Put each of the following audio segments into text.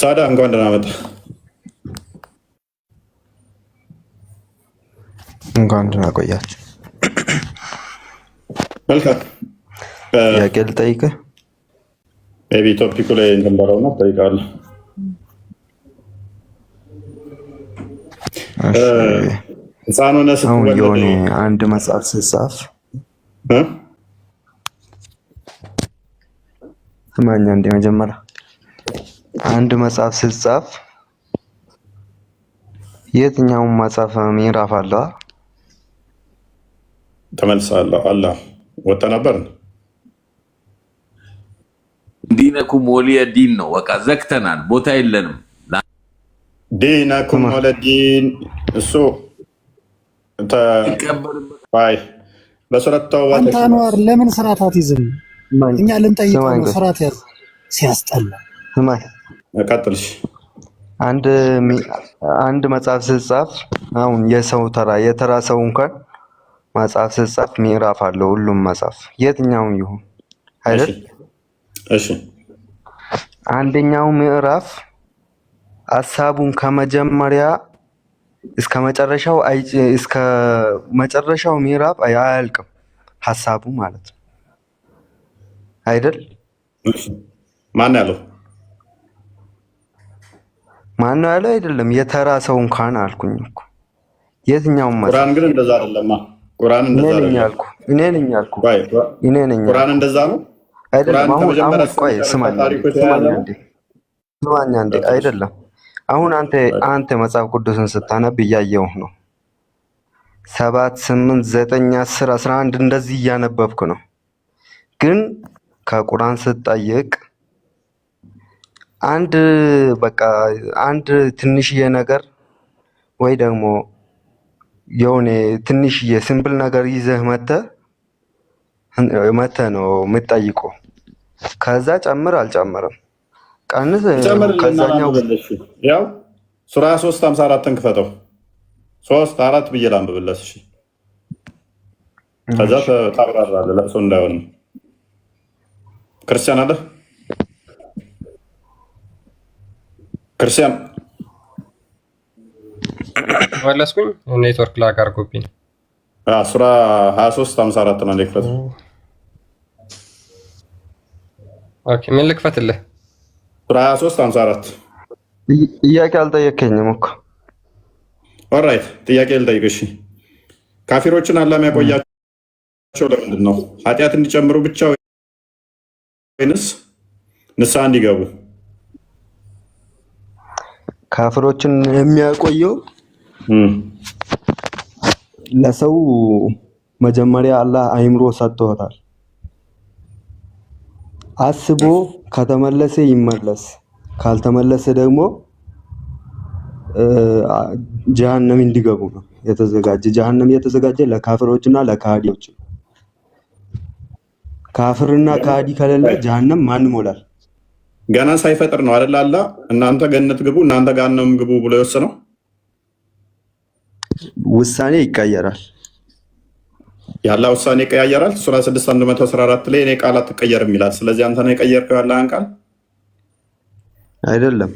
ሳዳ እንኳን ደህና መጣ። እንኳን ደህና ቆያችሁ። መልካም ጥያቄ ልጠይቅህ። ቢ ቶፒኩ ላይ እንተንበረው ነው ጠይቃለሁ። ህፃን ሆነህ አሁን ስትወለድ የሆነ አንድ መጽሐፍ ስጻፍ ስማኛ እንደ መጀመሪያ አንድ መጽሐፍ ስጻፍ የትኛውም መጽሐፍ ምዕራፍ አለው? ተመልሳለሁ። አላ ወጣ ነበር። ዲነኩም ወሊየ ዲን ነው። በቃ ዘግተናል፣ ቦታ የለንም። ዲነኩም ወሊየ ዲን እሱ ባይ በሱረት ተውባ አንተ አንዋር ለምን ስርዓት አትይዝም? እኛ ልንጠይቀው ነው። ስርዓት ያዝ። ሲያስጠላ ስማኝ፣ ቀጥልሽ። አንድ መጽሐፍ ስጻፍ አሁን የተራ ሰው እንኳን መጽሐፍ ስጻፍ ምዕራፍ አለው። ሁሉም መጽሐፍ የትኛውም ይሁን አይደል? እሺ። አንደኛው ምዕራፍ ሐሳቡን ከመጀመሪያ እስከ መጨረሻው ምዕራፍ አያልቅም ሐሳቡ ማለት ነው አይደል? ማን ያለው አይደለም፣ የተራ ሰው እንኳን አልኩኝ እኮ። የትኛውም መጽሐፍ ቁርአን ግን እንደዛ አይደለም። ቁርአን እንደዛ አይደለም። እኔ ነኝ ያልኩ። ቁርአን እንደዛ ነው አይደለም። አሁን ቆይ ስማኝ አንዴ አይደለም። አሁን አንተ መጽሐፍ ቅዱስን ስታነብ እያየሁ ነው። 7 8 9 10 11 እንደዚህ እያነበብክ ነው። ግን ከቁርአን ስትጠይቅ አንድ ትንሽዬ ነገር ወይ ደግሞ የሆነ ትንሽዬ ሲምፕል ነገር ይዘህ መተህ ነው የምትጠይቀው። ከዛ ጨምር አልጨምርም ቀንስ ከዛኛው ያው ሱራ 3:54 ክፈተው። 3:4 ብዬ ላንብብለት። እሺ ከዛ ታብራራለህ። ለእሱ እንዳይሆንም ክርስቲያን አለ ክርስቲያን መለስኩኝ። ኔትወርክ ላክ አድርጎብኝ። ሱራ 23:54 ነው ልክፈት። ኦኬ ምን ልክፈትልህ? ሱራ 23:54 ጥያቄ አልጠየከኝም እኮ። ኦልራይት ጥያቄ ልጠይቅ። እሺ ካፊሮችን አላህ የሚያቆያቸው ለምንድን ነው? ኃጢአት እንዲጨምሩ ብቻ ወይንስ ንስሐ እንዲገቡ? ካፊሮችን የሚያቆየው ለሰው መጀመሪያ አላህ አይምሮ ሰጥቶታል። አስቦ ከተመለሰ ይመለስ፣ ካልተመለሰ ደግሞ ጀሃነም እንዲገቡ ነው የተዘጋጀ። ጀሃነም የተዘጋጀ ለካፊሮችና ለካሃዲዎች። ካፊርና ካሃዲ ከሌለ ጀሃነም ማን ይሞላል? ገና ሳይፈጥር ነው አይደል? አላህ እናንተ ገነት ግቡ እናንተ ገሃነም ግቡ ብሎ የወሰነው። ውሳኔ ይቀየራል። የአላህ ውሳኔ ይቀያየራል። ሱራ 6:114 ላይ እኔ ቃል አትቀየርም ይላል። ስለዚህ አንተ ነው የቀየርከው ያለህን ቃል አይደለም።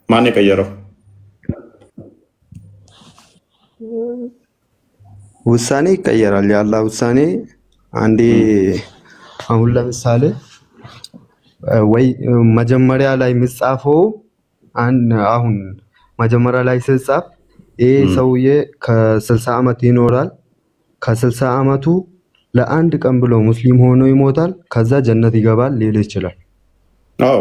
ማን የቀየረው? ውሳኔ ይቀየራል። የአላህ ውሳኔ አንዴ አሁን ለምሳሌ ወይ መጀመሪያ ላይ የሚጻፈው አሁን መጀመሪያ ላይ ሲጻፍ ይሄ ሰውዬ ከ60 ዓመት ይኖራል። ከ60 ዓመቱ ለአንድ ቀን ብሎ ሙስሊም ሆኖ ይሞታል። ከዛ ጀነት ይገባል ሊል ይችላል። አዎ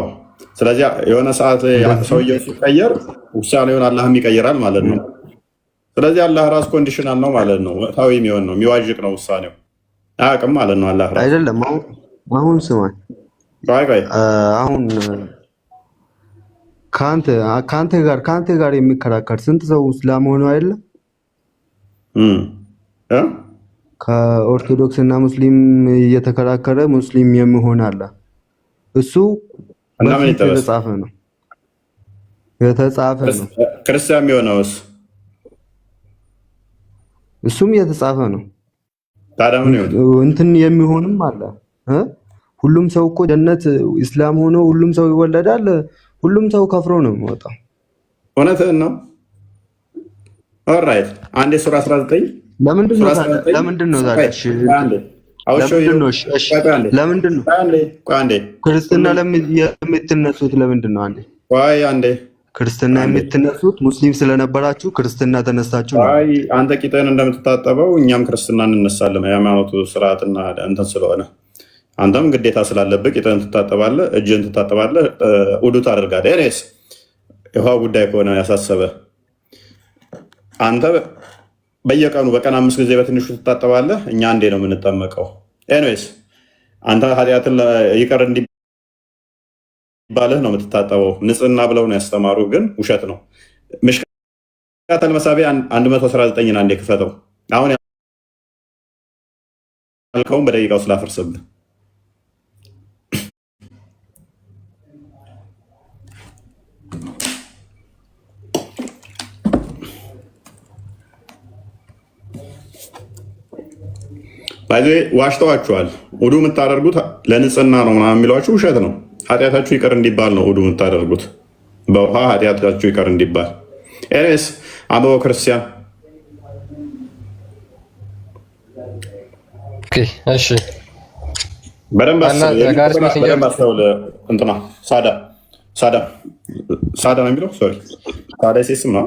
ስለዚህ የሆነ ሰዓት ሰውየው ሲቀየር ውሳኔውን አላህም ይቀይራል ማለት ነው። ስለዚህ አላህ ራስ ኮንዲሽናል ነው ማለት ነው። ወቅታዊ የሚሆን ነው፣ የሚዋዥቅ ነው ውሳኔው። አያውቅም ማለት ነው አላህ ራስ አይደለም። አሁን ስማኝ፣ አሁን ከአንተ ጋር የሚከራከር ስንት ሰው እስላም ሆኖ አይደለም? ከኦርቶዶክስ እና ሙስሊም እየተከራከረ ሙስሊም የሚሆን አለ። እሱ የተጻፈ ነው። ክርስቲያን የሚሆነውስ እሱም የተጻፈ ነው። ታዲያ ምን ይሆን? እንትን የሚሆንም አለ ሁሉም ሰው እኮ ጀነት እስላም ሆኖ ሁሉም ሰው ይወለዳል። ሁሉም ሰው ከፍሮ ነው የሚወጣው። እውነትህን ነው። ኦልራይት አንዴ ሱራ 19 ለምንድን ነው ክርስትና የምትነሱት? ለምንድን ነው ክርስትና የምትነሱት? ሙስሊም ስለነበራችሁ ክርስትና ተነሳችሁ ነው? አንተ ቂጥህን እንደምትታጠበው እኛም ክርስትና እንነሳለን። የሃይማኖቱ ስርዓትና እንትን ስለሆነ አንተም ግዴታ ስላለብህ ቂጥህን ትታጠባለህ፣ እጅህን ትታጠባለህ፣ ውዱ ታደርጋለህ። ኤኒዌይስ የውሃ ጉዳይ ከሆነ ያሳሰበ አንተ በየቀኑ በቀን 5 ጊዜ በትንሹ ትታጠባለህ፣ እኛ አንዴ ነው የምንጠመቀው። ኤኒዌይስ አንተ ኃጢአትን ይቅር እንዲባልህ ነው የምትታጠበው። ንጽህና ብለው ነው ያስተማሩ፣ ግን ውሸት ነው። ምሽካተል መሳቢያ 119 አንዴ ክፈተው። አሁን ያልከውን በደቂቃው ስላፈርስብህ ባይዘ ዋሽተዋችኋል። ውዱ የምታደርጉት ለንጽህና ነው ምናምን የሚሏችሁ ውሸት ነው። ኃጢአታችሁ ይቅር እንዲባል ነው ውዱ የምታደርጉት፣ በውሃ ኃጢአታችሁ ይቅር እንዲባል። ኤኒዌይስ አንብበው ክርስቲያን። እሺ በደንብ አስተውል። እንትና ሳዳ ነው የሚለው ሶሪ፣ ሳዳ ሴስም ነው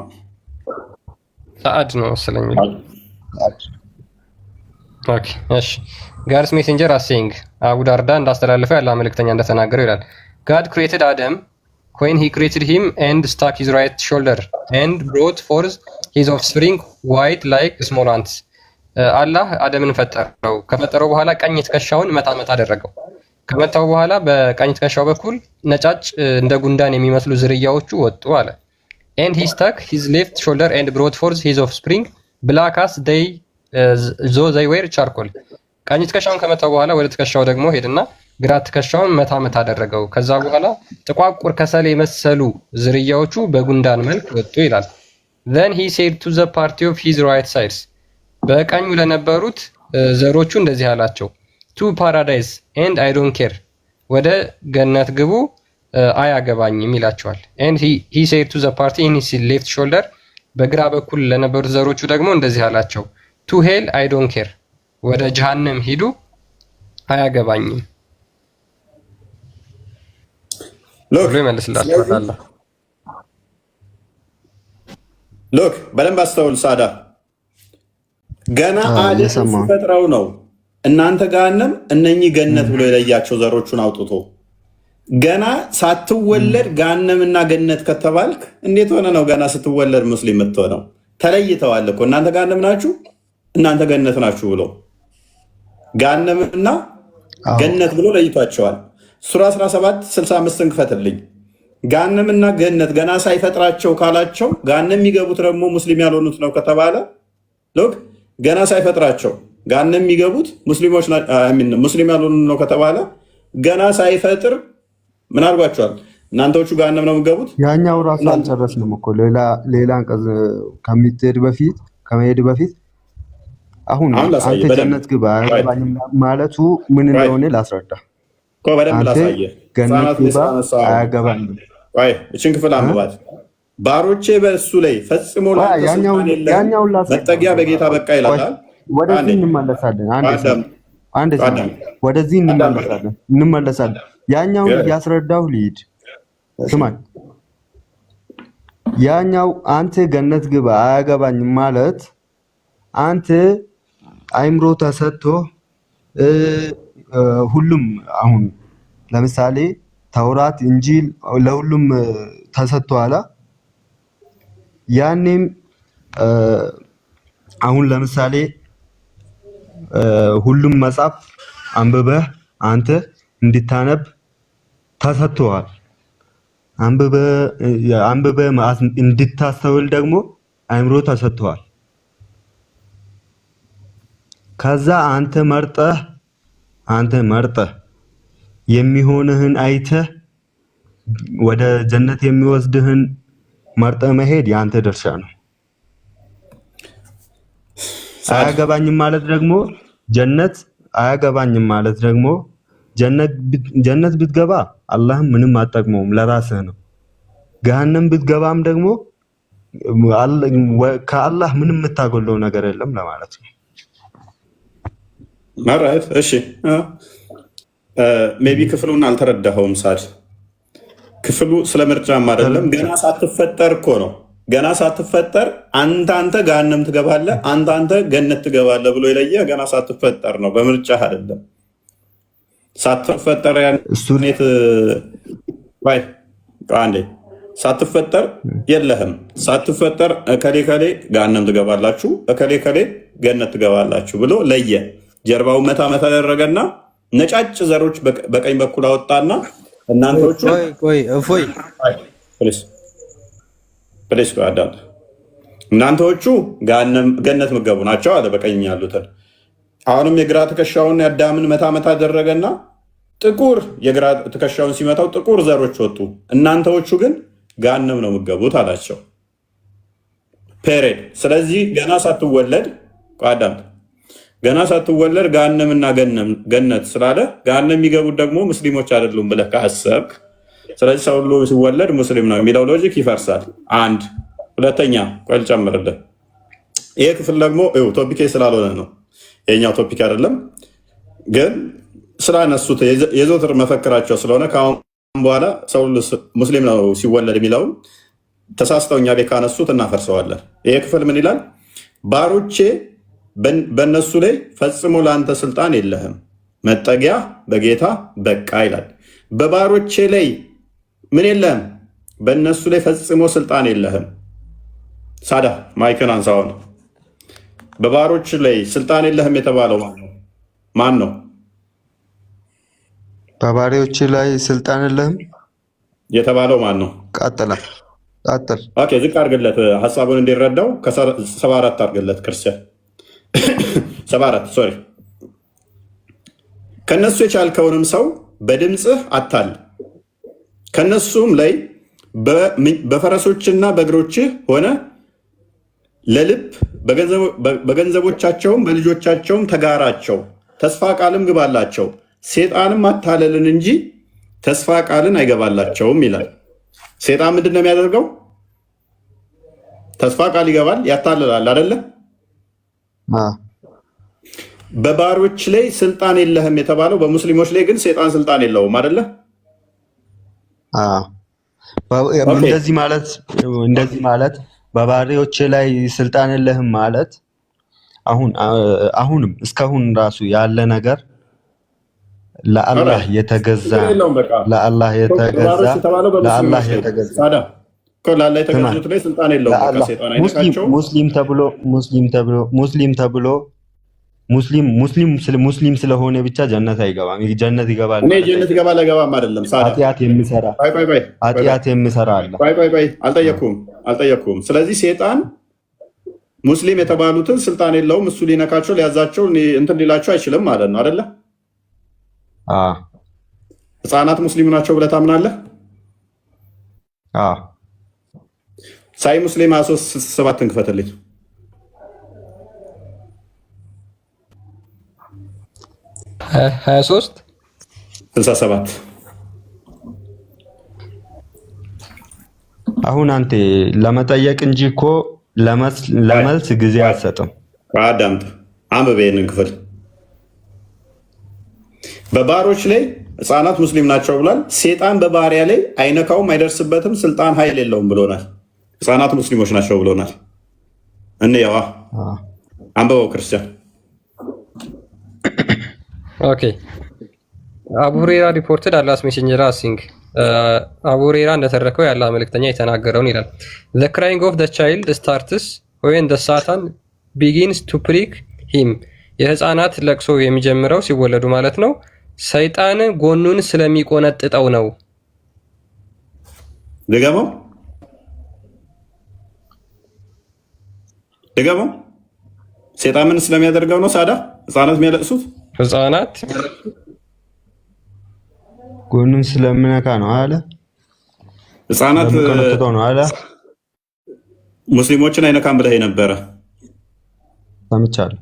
ሰዓድ ነው መሰለኝ። ኦኬ እሺ ጋድስ ሜሴንጀር አሴይንግ አቡ ዳርዳ እንዳስተላለፈው ያለ መልእክተኛ እንደተናገረው ይላል ጋድ ክሬትድ አደም when he created him and stuck his right shoulder and brought forth his offspring white like small ants አላህ አደምን ፈጠረው። ከፈጠረው በኋላ ቀኝ ትከሻውን መታ አደረገው። ከመታው በኋላ በቀኝ ትከሻው በኩል ነጫጭ እንደ ጉንዳን የሚመስሉ ዝርያዎቹ ወጡ አለ። and he stuck his left shoulder and brought forth his offspring black as they they were charcoal ቀኝ ትከሻውን ከመታው በኋላ ወደ ትከሻው ደግሞ ሄድና ግራ ትከሻውን መታ አደረገው። ከዛ በኋላ ጥቋቁር ከሰል የመሰሉ ዝርያዎቹ በጉንዳን መልክ ወጡ ይላል። then he said to the party of his right sides በቀኙ ለነበሩት ዘሮቹ እንደዚህ አላቸው to paradise and I don't care ወደ ገነት ግቡ አያገባኝም ይላቸዋል። and he said to the party in his left shoulder በግራ በኩል ለነበሩት ዘሮቹ ደግሞ እንደዚህ አላቸው to hell I don't care ወደ ጀሃነም ሂዱ አያገባኝም ብሎ ይመልስላቸዋል። ሎክ በደንብ አስተውል። ሳዳ ገና አደም ሲፈጥረው ነው እናንተ ገሃነም እነኚህ ገነት ብሎ የለያቸው ዘሮቹን አውጥቶ ገና ሳትወለድ ገሃነምና ገነት ከተባልክ እንዴት ሆነ ነው ገና ስትወለድ ሙስሊም የምትሆነው? ተለይተዋል እኮ እናንተ ገሃነም ናችሁ እናንተ ገነት ናችሁ ብሎ ገሃነምና ገነት ብሎ ለይቷቸዋል። ሱራ 17:65 ክፈትልኝ። ገሃነምና ገነት ገና ሳይፈጥራቸው ካላቸው ገሃነም የሚገቡት ደግሞ ሙስሊም ያልሆኑት ነው ከተባለ ሎክ ገና ሳይፈጥራቸው ገሃነም የሚገቡት ሙስሊም ያልሆኑ ነው ከተባለ ገና ሳይፈጥር ምን አድርጓቸዋል? እናንተዎቹ ገሃነም ነው የሚገቡት። ያኛው ራሱ አልጨረስንም እኮ ሌላ አንቀጽ ከመሄድ በፊት አሁን አንተ ጀነት ግባ አያገባኝም ማለቱ ምን እንደሆነ ላስረዳ። በደንብ ላሳየህ። ገነት ግባ አያገባኝም። እችን ክፍል አንብባት። ባሮቼ በእሱ ላይ ፈጽሞ መጠጊያ በጌታ በቃ ይላል። ወደዚህ እንመለሳለን። ወደዚህ እንመለሳለን። ያኛውን እያስረዳሁ ልሂድ። ስማኝ። ያኛው አንተ ገነት ግባ አያገባኝም ማለት አንተ አይምሮ ተሰጥቶ ሁሉም አሁን ለምሳሌ ተውራት፣ እንጂል ለሁሉም ተሰጥቷል። ያኔም አሁን ለምሳሌ ሁሉም መጽሐፍ አንብበህ አንተ እንድታነብ ተሰጥቷል። አንብበህ እንድታስተውል ደግሞ አይምሮ ተሰጥቷል። ከዛ አንተ መርጠህ የሚሆንህን አይተህ ወደ ጀነት የሚወስድህን መርጠህ መሄድ ያንተ ድርሻ ነው። አያገባኝም ማለት ደግሞ ጀነት ብትገባ አላህም ምንም አጠቅመውም ለራስህ ነው። ገሃነም ብትገባም ደግሞ ከአላህ ምንም የምታጎለው ነገር የለም ለማለት ነው። ማራይት እሺ። ሜቢ ክፍሉን አልተረዳኸውም ሳድ። ክፍሉ ስለ ምርጫም አይደለም። ገና ሳትፈጠር እኮ ነው። ገና ሳትፈጠር አንተ ገሃነም ትገባለህ፣ አንተ ገነት ትገባለህ ብሎ የለየህ ገና ሳትፈጠር ነው፣ በምርጫ አይደለም። ሳትፈጠር ያኔት ባይ አንዴ ሳትፈጠር የለህም። ሳትፈጠር እከሌ ከሌ ገሃነም ትገባላችሁ፣ እከሌ ከሌ ገነት ትገባላችሁ ብሎ ለየ። ጀርባውን መታ ያደረገና ነጫጭ ዘሮች በቀኝ በኩል አወጣና እናንተዎቹ እናንተዎቹ ገነት ምገቡ ናቸው አለ በቀኝ ያሉትን። አሁንም የግራ ትከሻውን የአዳምን መታ አደረገና ጥቁር የግራ ትከሻውን ሲመታው ጥቁር ዘሮች ወጡ። እናንተዎቹ ግን ገሃነም ነው ምገቡት አላቸው። ፔሬድ። ስለዚህ ገና ሳትወለድ አዳምጥ፣ ገና ሳትወለድ ገሃነምና ገነት ስላለ ገሃነም የሚገቡት ደግሞ ሙስሊሞች አይደሉም ብለህ ካሰብክ፣ ስለዚህ ሰው ሁሉ ሲወለድ ሙስሊም ነው የሚለው ሎጂክ ይፈርሳል። አንድ ሁለተኛ፣ ቆይ ልጨምርልህ። ይሄ ክፍል ደግሞ ቶፒኬ ስላልሆነ ነው፣ የኛው ቶፒክ አይደለም፣ ግን ስላነሱት የዘወትር መፈክራቸው ስለሆነ ከአሁን በኋላ ሰው ሙስሊም ነው ሲወለድ የሚለውን ተሳስተው እኛ ቤት ካነሱት እናፈርሰዋለን። ይሄ ክፍል ምን ይላል? ባሮቼ በእነሱ ላይ ፈጽሞ ለአንተ ስልጣን የለህም፣ መጠጊያ በጌታ በቃ ይላል። በባሮቼ ላይ ምን የለህም? በእነሱ ላይ ፈጽሞ ስልጣን የለህም። ሳዳ ማይክን አንሳውን። በባሮች ላይ ስልጣን የለህም የተባለው ማን ነው? በባሪያዎች ላይ ስልጣን የለህም የተባለው ማን ነው? ቀጥል። ኦኬ ዝቅ አድርግለት ሀሳቡን እንዲረዳው። ከ74 አድርግለት ክርስቲያን 74 ሶሪ። ከነሱ የቻልከውንም ሰው በድምፅህ አታል፣ ከነሱም ላይ በፈረሶችና በእግሮችህ ሆነ ለልብ በገንዘቦቻቸውም በልጆቻቸውም ተጋራቸው፣ ተስፋ ቃልም ግባላቸው፣ ሴጣንም አታለልን እንጂ ተስፋ ቃልን አይገባላቸውም ይላል። ሴጣን ምንድን ነው የሚያደርገው? ተስፋ ቃል ይገባል፣ ያታልላል አይደለ? በባሮች ላይ ስልጣን የለህም የተባለው በሙስሊሞች ላይ ግን ሴጣን ስልጣን የለውም አይደለ? እንደዚህ ማለት በባሪያዎች ላይ ስልጣን የለህም ማለት አሁንም እስካሁን ራሱ ያለ ነገር ለአላህ የተገዛ ሙስሊም ስለሆነ ብቻ ጀነት አይገባም። ጀነት ይገባል። ጀነት ይገባል አይገባም አይደለም። ኃጢአት የሚሰራ አለ። አልጠየኩም። ስለዚህ ሴጣን ሙስሊም የተባሉትን ስልጣን የለውም። እሱ ሊነካቸው ሊያዛቸው እንትን ሊላቸው አይችልም ማለት ነው አይደለ? ህፃናት ሙስሊም ናቸው ብለህ ታምናለህ? ሳይ ሙስሊም 23:7 ክፈትልኝ። ሀያ 23:67 አሁን አንተ ለመጠየቅ እንጂ እኮ ለመልስ ጊዜ አትሰጥም። አዳምጥ፣ አንብቤ ይህንን ክፍል። በባሮች ላይ ህፃናት ሙስሊም ናቸው ብሏል። ሴጣን በባሪያ ላይ አይነካውም፣ አይደርስበትም፣ ስልጣን ኃይል የለውም ብሎናል። ህፃናት ሙስሊሞች ናቸው ብሎናል። እንየዋ፣ አንብበው ክርስቲያን። ኦኬ አቡ ሁሬራ ሪፖርትድ አላስ ሜሴንጀር አሲንግ አቡ ሁሬራ እንደተረከው ያለ መልእክተኛ የተናገረውን ይላል። the crying of the child starts when the satan begins to prick him የህፃናት ለቅሶ የሚጀምረው ሲወለዱ ማለት ነው። ሰይጣን ጎኑን ስለሚቆነጥጠው ነው። ደገመው ሰይጣን ምን ስለሚያደርገው ነው? ሳዳ ህፃናት የሚያለቅሱት ህፃናት ጎኑን ስለሚነካ ነው አለ። ህፃናት ነው አለ። ሙስሊሞችን አይነካም ብለህ ነበረ። ሰምቻለሁ።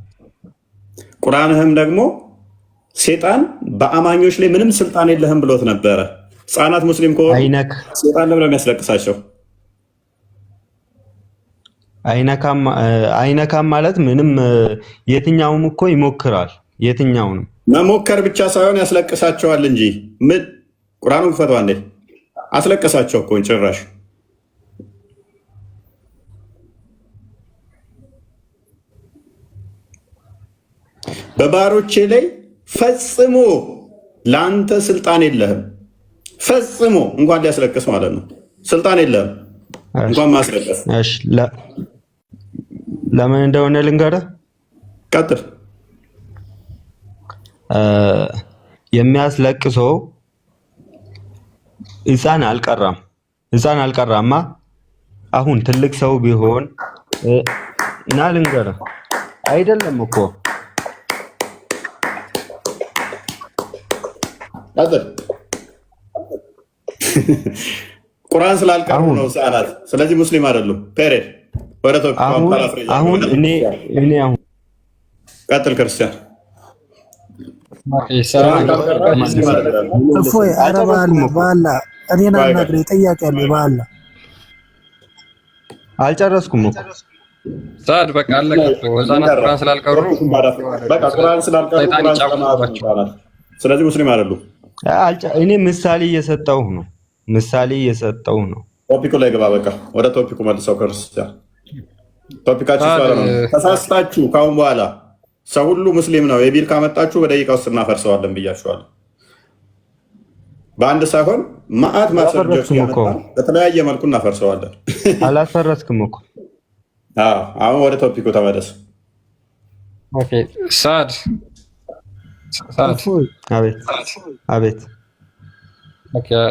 ቁርአንህም ደግሞ ሴጣን በአማኞች ላይ ምንም ስልጣን የለህም ብሎት ነበረ። ህፃናት ሙስሊም ከሆኑ ሴጣን ለምን የሚያስለቅሳቸው? አይነካም ማለት ምንም የትኛውም እኮ ይሞክራል። የትኛውንም መሞከር ብቻ ሳይሆን ያስለቅሳቸዋል እንጂ ምን ቁርአኑን ክፈተው አንዴ። አስለቅሳቸው እኮ ጭራሽ በባሮቼ ላይ ፈጽሞ ለአንተ ስልጣን የለህም። ፈጽሞ እንኳን ሊያስለቅስ ማለት ነው ስልጣን የለህም እንኳን ማስለቀስ። እሺ ለምን እንደሆነ ልንገርህ። ቀጥል። የሚያስለቅሰው ህፃን አልቀራማ። አሁን ትልቅ ሰው ቢሆን እና ልንገርህ አይደለም እኮ ቁርአን ስላልቀሩ ነው ህፃናት። ስለዚህ ሙስሊም አይደሉም። ፔሬድ አሁን እኔ አሁን ቀጥል ክርስቲያን እፎይ ኧረ በአላ እኔን አናግረኝ። ጥያቄ አለኝ በአላ አልጨረስኩም እኮ ሳድ በቃ አለቀ። ህፃናት ቁርአን ስላልቀሩ በቃ ቁርአን ስላልቀሩ ስለዚህ ሙስሊም አይደሉም። እኔ ምሳሌ እየሰጠሁ ነው። ቶፒኩ ላይ ገባ። በቃ ወደ ቶፒኩ መልሰው ክርስቲያን። ቶፒካችሁ ተሳስታችሁ ካሁን በኋላ ሰው ሁሉ ሙስሊም ነው የቢል ካመጣችሁ በደቂቃ ውስጥ እናፈርሰዋለን ብያችኋለሁ። በአንድ ሳይሆን ማአት ማስረጃዎች በተለያየ መልኩ እናፈርሰዋለን። አላፈረስክም እኮ። አሁን ወደ ቶፒኩ ተመለስ። ሳድ አቤት።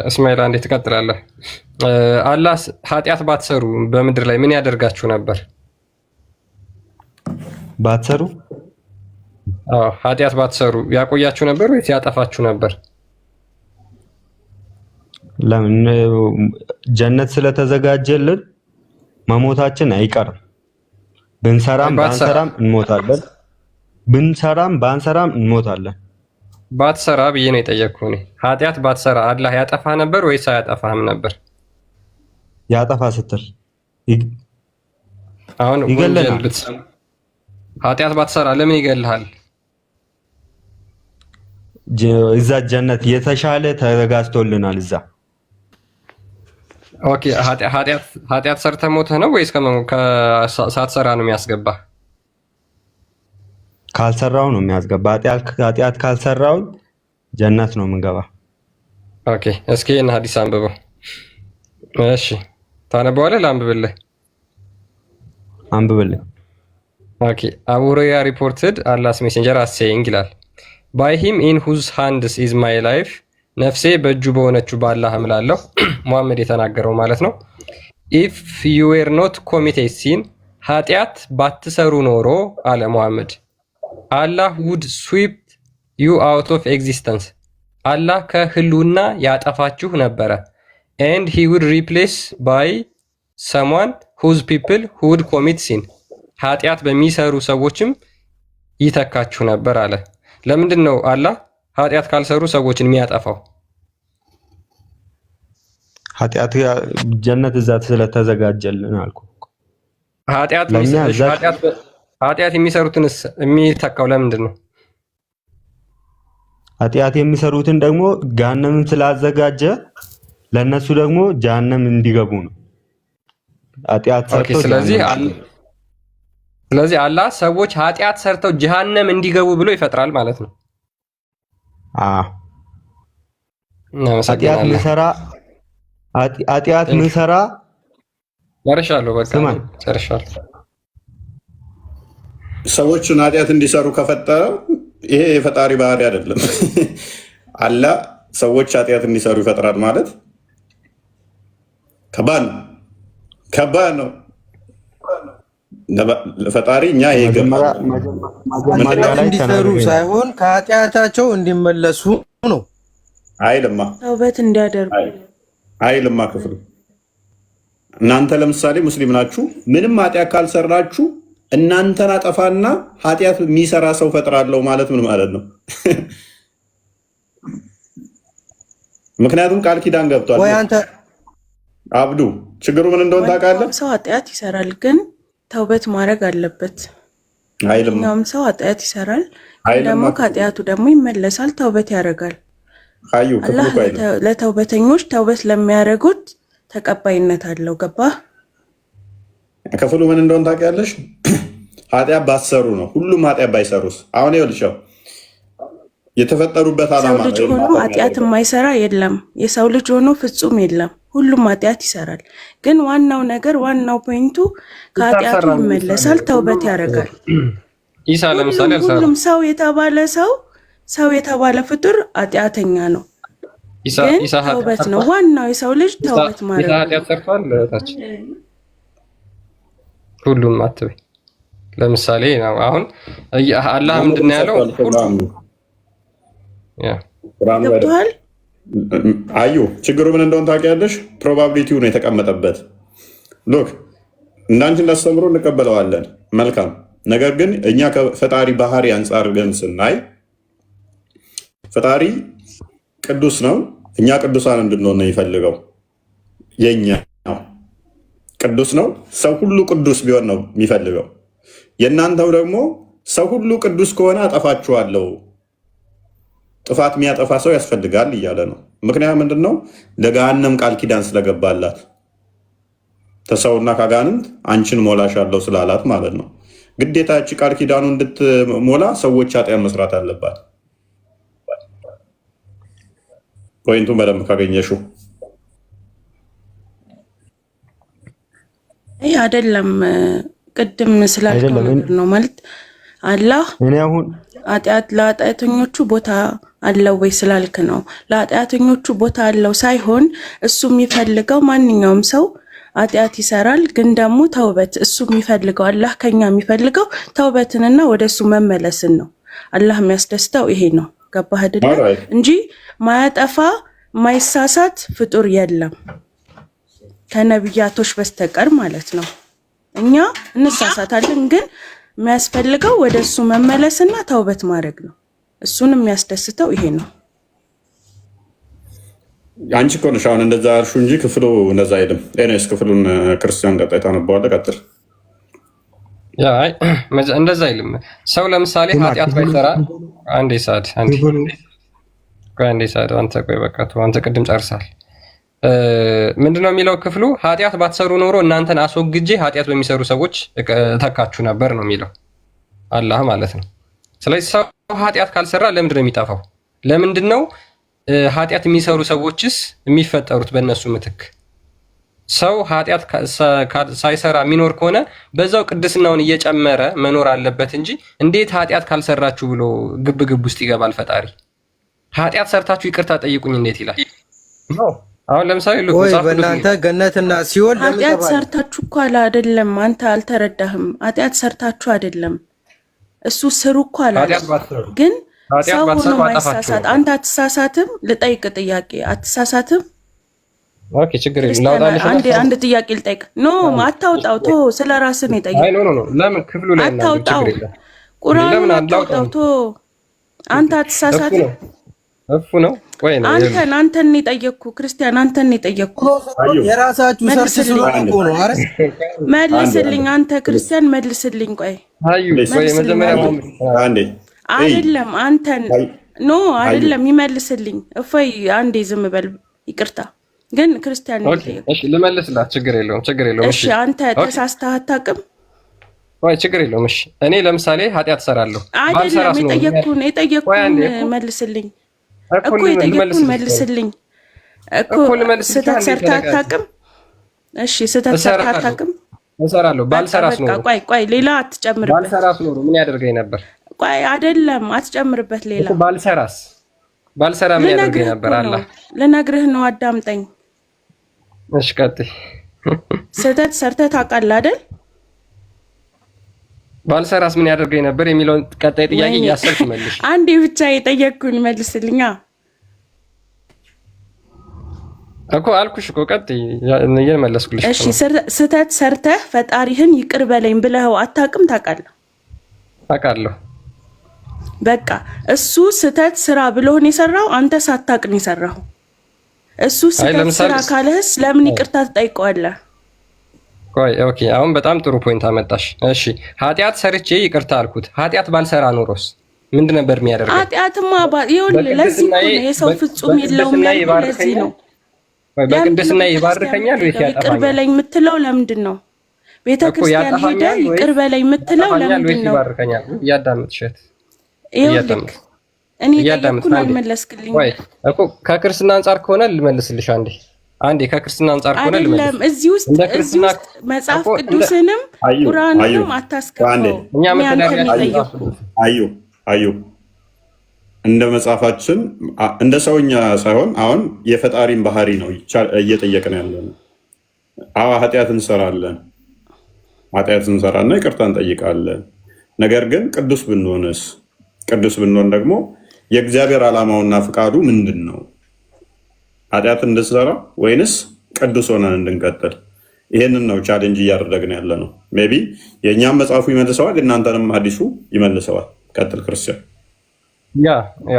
እስማኤል አንዴ ትቀጥላለህ። አላህ ኃጢአት ባትሰሩ በምድር ላይ ምን ያደርጋችሁ ነበር? ባትሰሩ ኃጢአት ባትሰሩ ያቆያችሁ ነበር ወይስ ያጠፋችሁ ነበር? ለምን? ጀነት ስለተዘጋጀልን መሞታችን አይቀርም። ብንሰራም ባንሰራም እንሞታለን። ባትሰራ ብዬ ነው የጠየቅኩህ እኔ። ኃጢአት ባትሰራ አላህ ያጠፋህ ነበር ወይስ አያጠፋህም ነበር? ያጠፋ ስትል አሁን ይገለናል። ኃጢአት ባትሰራ ለምን ይገልሃል? እዛ ጀነት የተሻለ ተዘጋጅቶልናል። እዛ ኦኬ። ኃጢአት ሰርተህ ሞተህ ነው ወይስ ሳትሰራ ነው የሚያስገባህ? ካልሰራው ነው የሚያስገባ። ኃጢአት ካልሰራው ጀነት ነው የምንገባ። ኦኬ። እስኪ ይህን ሀዲስ አንብበው። እሺ ታነበዋለህ? ላንብብልህ? አንብብልህ። ኦኬ። አቡ ሁረይራ ሪፖርትድ አላህስ ሜሴንጀር አስ ሴይንግ ይላል ባይ ሂም ኢን ሁዝ ሃንድስ ኢዝ ማይ ላይፍ፣ ነፍሴ በእጁ በሆነችው በአላህ እምላለሁ። ሙሐመድ የተናገረው ማለት ነው። ኢፍ ዩ ዌር ኖት ኮሚቴድ ሲን፣ ኃጢአት ባትሰሩ ኖሮ አለ ሙሐመድ፣ አላህ ውድ ስዊፕ ዩ አውት ኦፍ ኤግዚስተንስ፣ አላህ ከህልውና ያጠፋችሁ ነበረ። ኤንድ ሂ ውድ ሪፕሌስ ባይ ሰምዋን ሁዝ ፒፕል ሁድ ኮሚት ሲን፣ ኃጢአት በሚሰሩ ሰዎችም ይተካችሁ ነበር አለ። ለምንድን ነው አላህ ኃጢአት ካልሰሩ ሰዎችን የሚያጠፋው? ጀነት እዛ ስለተዘጋጀልን አልኩ። ኃጢአት የሚሰሩትን የሚተካው ለምንድን ነው? ኃጢአት የሚሰሩትን ደግሞ ገሃነምን ስላዘጋጀ ለነሱ ደግሞ ጀሃነም እንዲገቡ ነው። ኃጢአት ሰርተው ስለዚህ አላህ ሰዎች ኃጢአት ሰርተው ጀሃነም እንዲገቡ ብሎ ይፈጥራል ማለት ነው። ኃጢአት ምሰራ ጨርሻለሁ። በቃ ጨርሻለሁ። ሰዎችን ኃጢአት እንዲሰሩ ከፈጠረ ይሄ የፈጣሪ ባህሪ አይደለም። አላህ ሰዎች ኃጢአት እንዲሰሩ ይፈጥራል ማለት ከባድ ነው። ፈጣሪ እኛ እንዲሰሩ ሳይሆን ከኃጢአታቸው እንዲመለሱ ነው። አይልማ ተውበት እንዲያደርጉ አይልማ። ክፍሉ እናንተ ለምሳሌ ሙስሊም ናችሁ፣ ምንም ኃጢአት ካልሰራችሁ እናንተን አጠፋና ኃጢአት የሚሰራ ሰው ፈጥራለሁ ማለት ምን ማለት ነው? ምክንያቱም ቃል ኪዳን ገብቷል። ወይ አንተ አብዱ ችግሩ ምን እንደሆነ ታውቃለህ? ሰው ኃጢአት ይሰራል፣ ግን ተውበት ማድረግ አለበት። አይልም። ሰው ኃጢአት ይሰራል፣ ደግሞ ከኃጢአቱ ደግሞ ይመለሳል፣ ተውበት ያደርጋል። አላህ ለተውበተኞች ተውበት ለሚያደርጉት ተቀባይነት አለው። ገባህ? ክፍሉ ምን እንደሆነ ታውቂያለሽ? ኃጢአት ባሰሩ ነው። ሁሉም ኃጢአት ባይሰሩስ? አሁን ይኸውልሽ የተፈጠሩበት ዓላማ ሰው ልጅ ሆኖ ኃጢአት የማይሰራ የለም። የሰው ልጅ ሆኖ ፍጹም የለም። ሁሉም ኃጢአት ይሰራል፣ ግን ዋናው ነገር ዋናው ፖይንቱ ከኃጢአቱ ይመለሳል፣ ተውበት ያደርጋል። ኢሳ ለምሳሌ ሁሉም ሰው የተባለ ፍጡር ኃጢአተኛ ነው፣ ግን ተውበት ነው ዋናው። የሰው ልጅ ተውበት ማድረግ ነው። ኃጢአት ሰርቷል ታች ሁሉም አትበይ። ለምሳሌ ነው አሁን አላህ ምንድን ነው ያለው? ገብቶሃል? አዩ ችግሩ ምን እንደሆነ ታውቂያለሽ? ፕሮባቢሊቲው ነው የተቀመጠበት። ሎክ እንዳንቺ እንዳስተምሮ እንቀበለዋለን። መልካም ነገር ግን እኛ ከፈጣሪ ባህሪ አንጻር ግን ስናይ ፈጣሪ ቅዱስ ነው። እኛ ቅዱሳን እንድንሆን ነው የሚፈልገው። የኛ ቅዱስ ነው። ሰው ሁሉ ቅዱስ ቢሆን ነው የሚፈልገው። የእናንተው ደግሞ ሰው ሁሉ ቅዱስ ከሆነ አጠፋችኋለሁ፣ ጥፋት የሚያጠፋ ሰው ያስፈልጋል እያለ ነው። ምክንያት ምንድን ነው? ለገሃነም ቃል ኪዳን ስለገባላት ተሰውና ከአጋንንት አንቺን ሞላሻለሁ ስላላት ማለት ነው። ግዴታ እቺ ቃል ኪዳኑ እንድትሞላ ሰዎች ኃጢአት መስራት አለባት። ፖይንቱን በደንብ ካገኘሽው ይህ አይደለም። ቅድም ስላልከው ነገር ነው ማለት አላህ ኃጢአት ለኃጢአተኞቹ ቦታ አለው ወይ ስላልክ ነው። ለኃጢአተኞቹ ቦታ አለው ሳይሆን እሱ የሚፈልገው ማንኛውም ሰው ኃጢአት ይሰራል፣ ግን ደግሞ ተውበት እሱ የሚፈልገው አላህ ከኛ የሚፈልገው ተውበትንና ወደ እሱ መመለስን ነው። አላህ የሚያስደስተው ይሄ ነው። ገባህ አይደለ? እንጂ ማያጠፋ ማይሳሳት ፍጡር የለም ከነቢያቶች በስተቀር ማለት ነው። እኛ እንሳሳታለን፣ ግን የሚያስፈልገው ወደ እሱ መመለስና ተውበት ማድረግ ነው። እሱን የሚያስደስተው ይሄ ነው። አንቺ እኮ ነሽ አሁን እንደዛ አልሽው እንጂ ክፍሉ እንደዛ አይልም። ኤኒዌይስ ክፍሉን ክርስቲያን ቀጣይ ታነበዋለህ። ቀጥል። እንደዛ አይልም። ሰው ለምሳሌ ኃጢአት ባይሰራ አንዴ ሰዓት አንተ ቆይ በቃ አንተ ቅድም ጨርሳል። ምንድነው የሚለው ክፍሉ? ኃጢአት ባትሰሩ ኖሮ እናንተን አስወግጄ ኃጢአት በሚሰሩ ሰዎች ተካችሁ ነበር ነው የሚለው አላህ ማለት ነው። ስለዚህ ሰው ኃጢአት ካልሰራ ለምንድን ነው የሚጠፋው? ለምንድን ነው ኃጢአት የሚሰሩ ሰዎችስ የሚፈጠሩት በእነሱ ምትክ? ሰው ኃጢአት ሳይሰራ የሚኖር ከሆነ በዛው ቅድስናውን እየጨመረ መኖር አለበት እንጂ እንዴት ኃጢአት ካልሰራችሁ ብሎ ግብ ውስጥ ይገባል ፈጣሪ? ኃጢአት ሰርታችሁ ይቅርታ ጠይቁኝ እንዴት ይላል? አሁን ለምሳሌ በእናንተ ገነትና ሲኦል ኃጢአት ሰርታችሁ እኮ አይደለም። አንተ አልተረዳህም። ኃጢአት ሰርታችሁ አይደለም፣ እሱ ስሩ እኮ አላለም። ግን ሰው ሆኖ ማይሳሳት አንተ አትሳሳትም? ልጠይቅ ጥያቄ፣ አትሳሳትም? ኦኬ ችግር የለም። አንድ ጥያቄ ልጠይቅ። ኖ አታውጣው፣ ቶ ስለ ራስህ ነው የጠየቅ። አይ ኖ ለምን ክፍሉ ላይ አታውጣው፣ ቁርአኑን አታውጣው፣ ቶ አንተ አትሳሳትም? እፉ ነው ወይ ነው? አንተን ነው የጠየቅኩ ክርስቲያን፣ አንተን ነው የጠየቅኩ። የራሳችሁ ሰርች ስለሆነ ነው አይደል? መልስልኝ አንተ ክርስቲያን መልስልኝ። ቆይ ወይ መጀመሪያ አንዴ አይደለም አንተን ኖ አይደለም ይመልስልኝ። እፎይ አንዴ ዝም በል ይቅርታ። ግን ክርስቲያን ነው የጠየቅኩ። እሺ ልመልስላት። ችግር የለውም። እሺ አንተ ተሳስተህ አታውቅም ወይ? ችግር የለውም። እሺ እኔ ለምሳሌ ኃጢአት እሰራለሁ አይደለም የጠየቅኩን መልስልኝ እኮ የጠየቅኩን መልስልኝ እኮ። ስህተት ሰርተህ አታውቅም? እሺ ስህተት ሰርተህ አታውቅም? እሰራለሁ። ባልሰራስ ነው? ቆይ ሌላ አትጨምርበት። ባልሰራስ ነው ምን ያደርገኝ ነበር? ቆይ አይደለም አትጨምርበት። ሌላ ባልሰራ ምን ያደርገኝ ነበር? አላህ ልነግርህ ነው፣ አዳምጠኝ። እሺ ቀጥይ። ስህተት ሰርተህ ታውቃለህ አይደል? ባልሰራስ ምን ያደርገኝ ነበር የሚለውን ቀጣይ ጥያቄ እያሰብሽ መልሽ። አንዴ ብቻ የጠየቅኩን መልስልኛ እኮ አልኩሽ እኮ ቀጥይ፣ እየመለስኩልሽ። እሺ ስህተት ሰርተህ ፈጣሪህን ይቅር በለኝ ብለኸው አታውቅም? ታውቃለህ? አውቃለሁ። በቃ እሱ ስህተት ስራ ብሎህ ነው የሰራው፣ አንተ ሳታውቅ ነው የሰራው። እሱ ስህተት ስራ ካለህስ ለምን ይቅርታ ትጠይቀዋለህ? ቆይ ኦኬ፣ አሁን በጣም ጥሩ ፖይንት አመጣሽ። እሺ ኃጢአት ሰርቼ ይቅርታ አልኩት። ኃጢአት ባልሰራ ኖሮስ ምንድን ነበር የሚያደርገው? ኃጢአትማ ይኸውልህ፣ ለዚህ ነው የሰው ፍጹም የለውም ያልኩህ። ለዚህ ነው በቅድስና ይባርከኛል ወይስ ያጠፋኛል? ይቅር በለኝ የምትለው ለምንድን ነው? ቤተ ክርስቲያን ሄደህ ይቅር በለኝ የምትለው ለምንድን ነው? ይባርከኛል እያዳመጥሽት ይኸውልህ፣ እኔ ጠየቅኩን አልመለስክልኝ እኮ። ከክርስትና አንጻር ከሆነ ልመልስልሽ አንዴ ከክርስትና አንጻር ከሆነ አይደለም። እዚህ ውስጥ መጽሐፍ ቅዱስንም ቁርአንንም አታስገባው። እኛ መተዳደሪያ አዩ እንደ መጽሐፋችን እንደ ሰውኛ ሳይሆን አሁን የፈጣሪን ባህሪ ነው እየጠየቅን ያለን። ኃጢአት እንሰራለን፣ ኃጢአት እንሰራና ይቅርታ እንጠይቃለን። ነገር ግን ቅዱስ ብንሆንስ? ቅዱስ ብንሆን ደግሞ የእግዚአብሔር ዓላማውና ፍቃዱ ምንድን ነው? ኃጢአት እንድንሰራ ወይንስ ቅዱስ ሆነን እንድንቀጥል? ይሄንን ነው ቻሌንጅ እያደረግን ያለ ነው። ሜይ ቢ የእኛም መጽሐፉ ይመልሰዋል፣ እናንተንም ሐዲሱ ይመልሰዋል። ቀጥል ክርስቲያን። ያ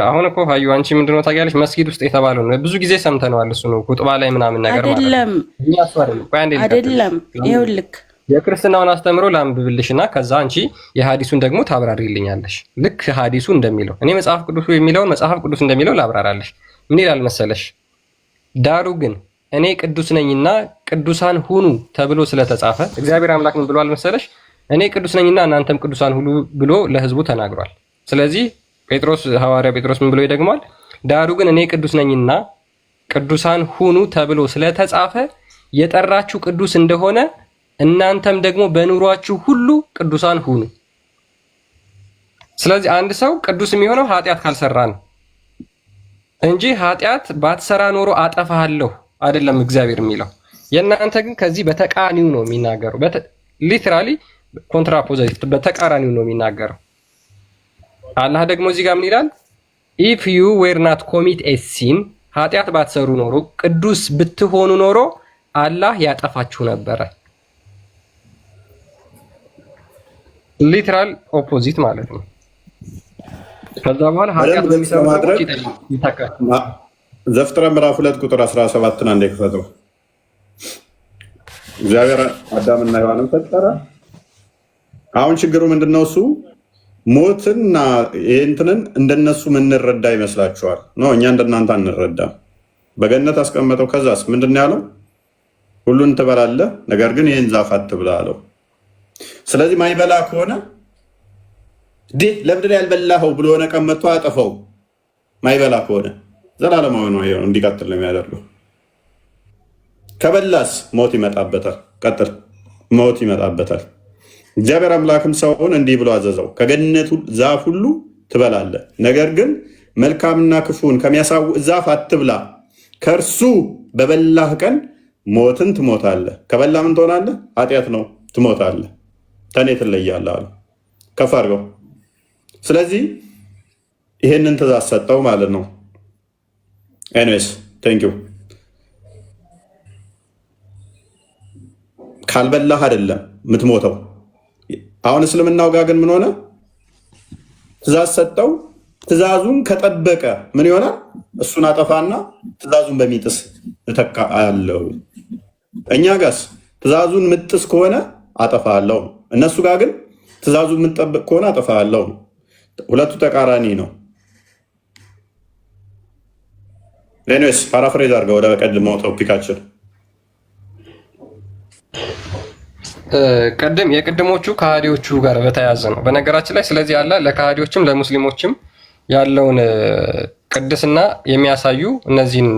አሁን እኮ ሀዩ አንቺ ምንድነው ታውቂያለሽ? መስጊድ ውስጥ የተባለው ነው ብዙ ጊዜ ሰምተነዋል። እሱ ነው ኹጥባ ላይ ምናምን ነገር ማለት አይደለም። ይኸውልህ የክርስትናውን አስተምሮ ላንብብልሽና ከዛ አንቺ የሐዲሱን ደግሞ ታብራሪልኛለሽ። ልክ ሐዲሱ እንደሚለው እኔ መጽሐፍ ቅዱሱ የሚለውን መጽሐፍ ቅዱስ እንደሚለው ላብራራለሽ። ምን ይላል መሰለሽ? ዳሩ ግን እኔ ቅዱስ ነኝና ቅዱሳን ሁኑ ተብሎ ስለተጻፈ እግዚአብሔር አምላክ ምን ብሏል መሰለሽ? እኔ ቅዱስ ነኝና እናንተም ቅዱሳን ሁኑ ብሎ ለሕዝቡ ተናግሯል። ስለዚህ ጴጥሮስ ሐዋርያ ጴጥሮስ ምን ብሎ ይደግማል? ዳሩ ግን እኔ ቅዱስ ነኝና ቅዱሳን ሁኑ ተብሎ ስለተጻፈ የጠራችሁ ቅዱስ እንደሆነ እናንተም ደግሞ በኑሯችሁ ሁሉ ቅዱሳን ሁኑ። ስለዚህ አንድ ሰው ቅዱስ የሚሆነው ኃጢአት ካልሰራ ነው እንጂ ኃጢአት ባትሰራ ኖሮ አጠፋሃለሁ አይደለም እግዚአብሔር የሚለው። የእናንተ ግን ከዚህ በተቃራኒው ነው የሚናገረው። ሊትራሊ ኮንትራፖዚት በተቃራኒው ነው የሚናገረው። አላህ ደግሞ እዚህ ጋር ምን ይላል? ኢፍ ዩ ዌር ናት ኮሚት ኤ ሲን፣ ኃጢአት ባትሰሩ ኖሮ ቅዱስ ብትሆኑ ኖሮ አላህ ያጠፋችሁ ነበረ። ሊትራል ኦፖዚት ማለት ነው። ከዛ በኋላ ኃጢአት በሚሰሩ ማድረግ ይተካል። ዘፍጥረት ምዕራፍ 2 ቁጥር 17 አንዴ ክፈተው። እግዚአብሔር አዳምና ሔዋንን ፈጠረ። አሁን ችግሩ ምንድነው? እሱ ሞትና እንትንን እንደነሱ ምንረዳ ይመስላችኋል? ነው እኛ እንደናንተ አንረዳም። በገነት አስቀመጠው። ከዛስ ምንድነው ያለው? ሁሉን ትበላለህ፣ ነገር ግን ይህን ዛፍ አትብላ አለው። ስለዚህ ማይበላ ከሆነ ለምንድን ነው ያልበላኸው ብሎ ሆነ ቀመጥቶ አጠፋው። ማይበላ ከሆነ ዘላለማዊ ነው እንዲቀጥል ነው የሚያደርገው። ከበላስ ሞት ይመጣበታል። ቀጥል፣ ሞት ይመጣበታል። እግዚአብሔር አምላክም ሰውን እንዲህ ብሎ አዘዘው፣ ከገነቱ ዛፍ ሁሉ ትበላለህ፣ ነገር ግን መልካምና ክፉን ከሚያሳውቅ ዛፍ አትብላ፣ ከእርሱ በበላህ ቀን ሞትን ትሞታለህ። ከበላ ምን ትሆናለህ? ኃጢአት ነው፣ ትሞታለህ፣ ከእኔ ትለያለህ አለ። ከፍ አድርገው። ስለዚህ ይሄንን ትእዛዝ ሰጠው ማለት ነው። ኤኒዌይስ ቴንኪው። ካልበላህ አይደለም የምትሞተው። አሁን እስልምናው ጋር ግን ምን ሆነ? ትእዛዝ ሰጠው። ትእዛዙን ከጠበቀ ምን ይሆናል? እሱን አጠፋና ትእዛዙን በሚጥስ እተካ አለው። እኛ ጋስ ትእዛዙን ምጥስ ከሆነ አጠፋለሁ። እነሱ ጋር ግን ትእዛዙን የምንጠብቅ ከሆነ አጠፋለሁ። ሁለቱ ተቃራኒ ነው። ኤኒዌይስ ፓራፍሬዝ አድርገው ወደ ቀድሞው ቶፒካችን። ቀደም የቅድሞቹ ከሃዲዎቹ ጋር በተያያዘ ነው በነገራችን ላይ። ስለዚህ አለ ለከሃዲዎችም ለሙስሊሞችም ያለውን ቅድስና የሚያሳዩ እነዚህን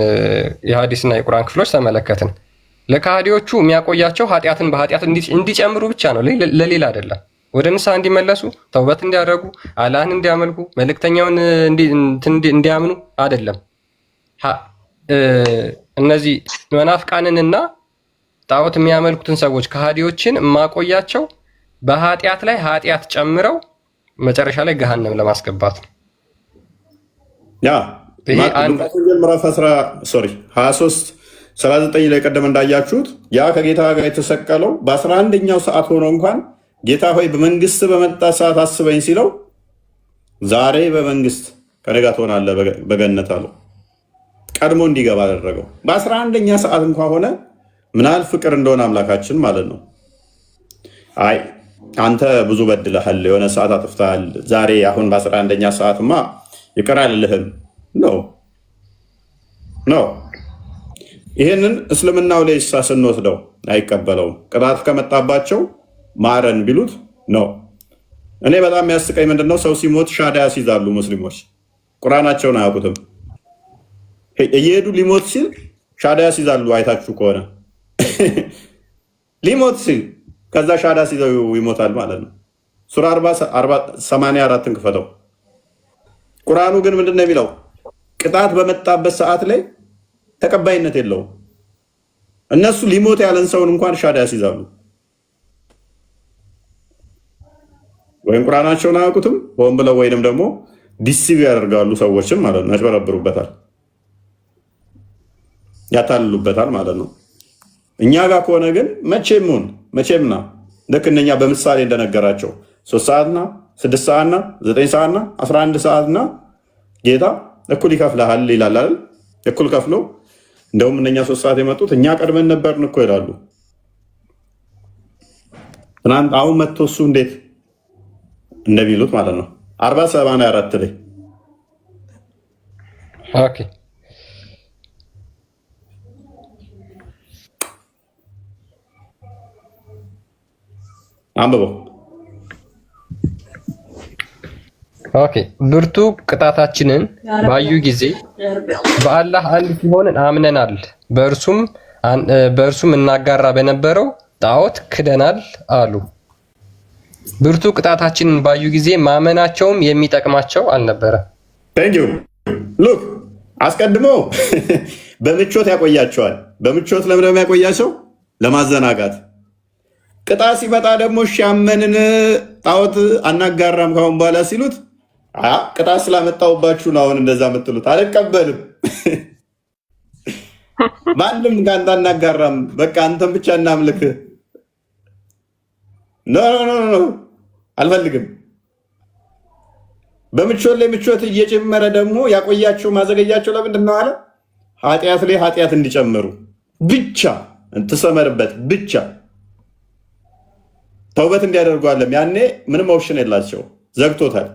የሐዲስና የቁርአን ክፍሎች ተመለከትን። ለከሃዲዎቹ የሚያቆያቸው ኃጢአትን በኃጢአት እንዲጨምሩ ብቻ ነው፣ ለሌላ አይደለም። ወደ ንስሐ እንዲመለሱ፣ ተውበት እንዲያደርጉ፣ አላህን እንዲያመልኩ፣ መልእክተኛውን እንዲያምኑ አይደለም። እነዚህ መናፍቃንንና ጣዖት የሚያመልኩትን ሰዎች ከሃዲዎችን ማቆያቸው በኃጢአት ላይ ኃጢአት ጨምረው መጨረሻ ላይ ገሃነም ለማስገባት ነው። ያ ምዕራፍ 23:39 ላይ ቀደም እንዳያችሁት ያ ከጌታ ጋር የተሰቀለው በ11ኛው ሰዓት ሆኖ እንኳን ጌታ ሆይ በመንግስት በመጣ ሰዓት አስበኝ ሲለው ዛሬ በመንግስት ከእኔ ጋር ትሆናለህ በገነት አለው። ቀድሞ እንዲገባ አደረገው። በ11ኛ ሰዓት እንኳ ሆነ ምናል ፍቅር እንደሆነ አምላካችን ማለት ነው። አይ አንተ ብዙ በድለሃል፣ የሆነ ሰዓት አጥፍተሃል፣ ዛሬ አሁን በ11ኛ ሰዓትማ ይቅር አልልህም ነው። ይህንን እስልምናው ላይ ስንወስደው አይቀበለውም። ቅጣት ከመጣባቸው ማረን ቢሉት ነው። እኔ በጣም የሚያስቀኝ ምንድነው ሰው ሲሞት ሻዳ ያስይዛሉ ሙስሊሞች። ቁርአናቸውን አያውቁትም። እየሄዱ ሊሞት ሲል ሻዳ ያስይዛሉ። አይታችሁ ከሆነ ሊሞት ሲል ከዛ ሻዳ ሲይዘው ይሞታል ማለት ነው። ሱራ 84ን ክፈተው። ቁርአኑ ግን ምንድነው የሚለው? ቅጣት በመጣበት ሰዓት ላይ ተቀባይነት የለውም። እነሱ ሊሞት ያለን ሰውን እንኳን ሻዳ ያስይዛሉ። ወይም ቁርአናቸውን አያውቁትም ሆን ብለው ወይንም ደግሞ ዲሲቭ ያደርጋሉ ሰዎችም ማለት ነው። ያጭበረብሩበታል፣ ያታልሉበታል ማለት ነው። እኛ ጋር ከሆነ ግን መቼምና ልክ እነኛ በምሳሌ እንደነገራቸው 3 ሰዓትና 6 ሰዓትና 9 ሰዓትና 11 ሰዓትና ጌታ እኩል ይከፍልሃል ይላል አይደል? እኩል ከፍሎ እንደውም እነኛ 3 ሰዓት የመጡት እኛ ቀድመን ነበርን እኮ ይላሉ። ትናንት አሁን መጥቶ እሱ እንዴት እንደሚሉት ማለት ነው። 40:84 ላይ ኦኬ አንብበው። ኦኬ ብርቱ ቅጣታችንን ባዩ ጊዜ በአላህ አንድ ሲሆን አምነናል፣ በእርሱም እናጋራ በነበረው ጣዖት ክደናል አሉ። ብርቱ ቅጣታችንን ባዩ ጊዜ ማመናቸውም የሚጠቅማቸው አልነበረ። ሉክ አስቀድሞ በምቾት ያቆያቸዋል። በምቾት ለምን ያቆያቸው? ለማዘናጋት። ቅጣት ሲመጣ ደግሞ ያመንን ጣዖት አናጋራም ካሁን በኋላ ሲሉት ቅጣት ስላመጣሁባችሁ ነው አሁን እንደዛ የምትሉት። አልቀበልም፣ ማንም ከአንተ አናጋራም፣ በቃ አንተን ብቻ እናምልክ። ኖ አልፈልግም። በምቾት ላይ ምቾት እየጨመረ ደግሞ ያቆያቸው ማዘገያቸው ለምንድን ነው አለ? ኃጢአት ላይ ኃጢአት እንዲጨምሩ ብቻ እንትሰመርበት ብቻ ተውበት እንዲያደርጉ አለም። ያኔ ምንም ኦፕሽን የላቸው፣ ዘግቶታል።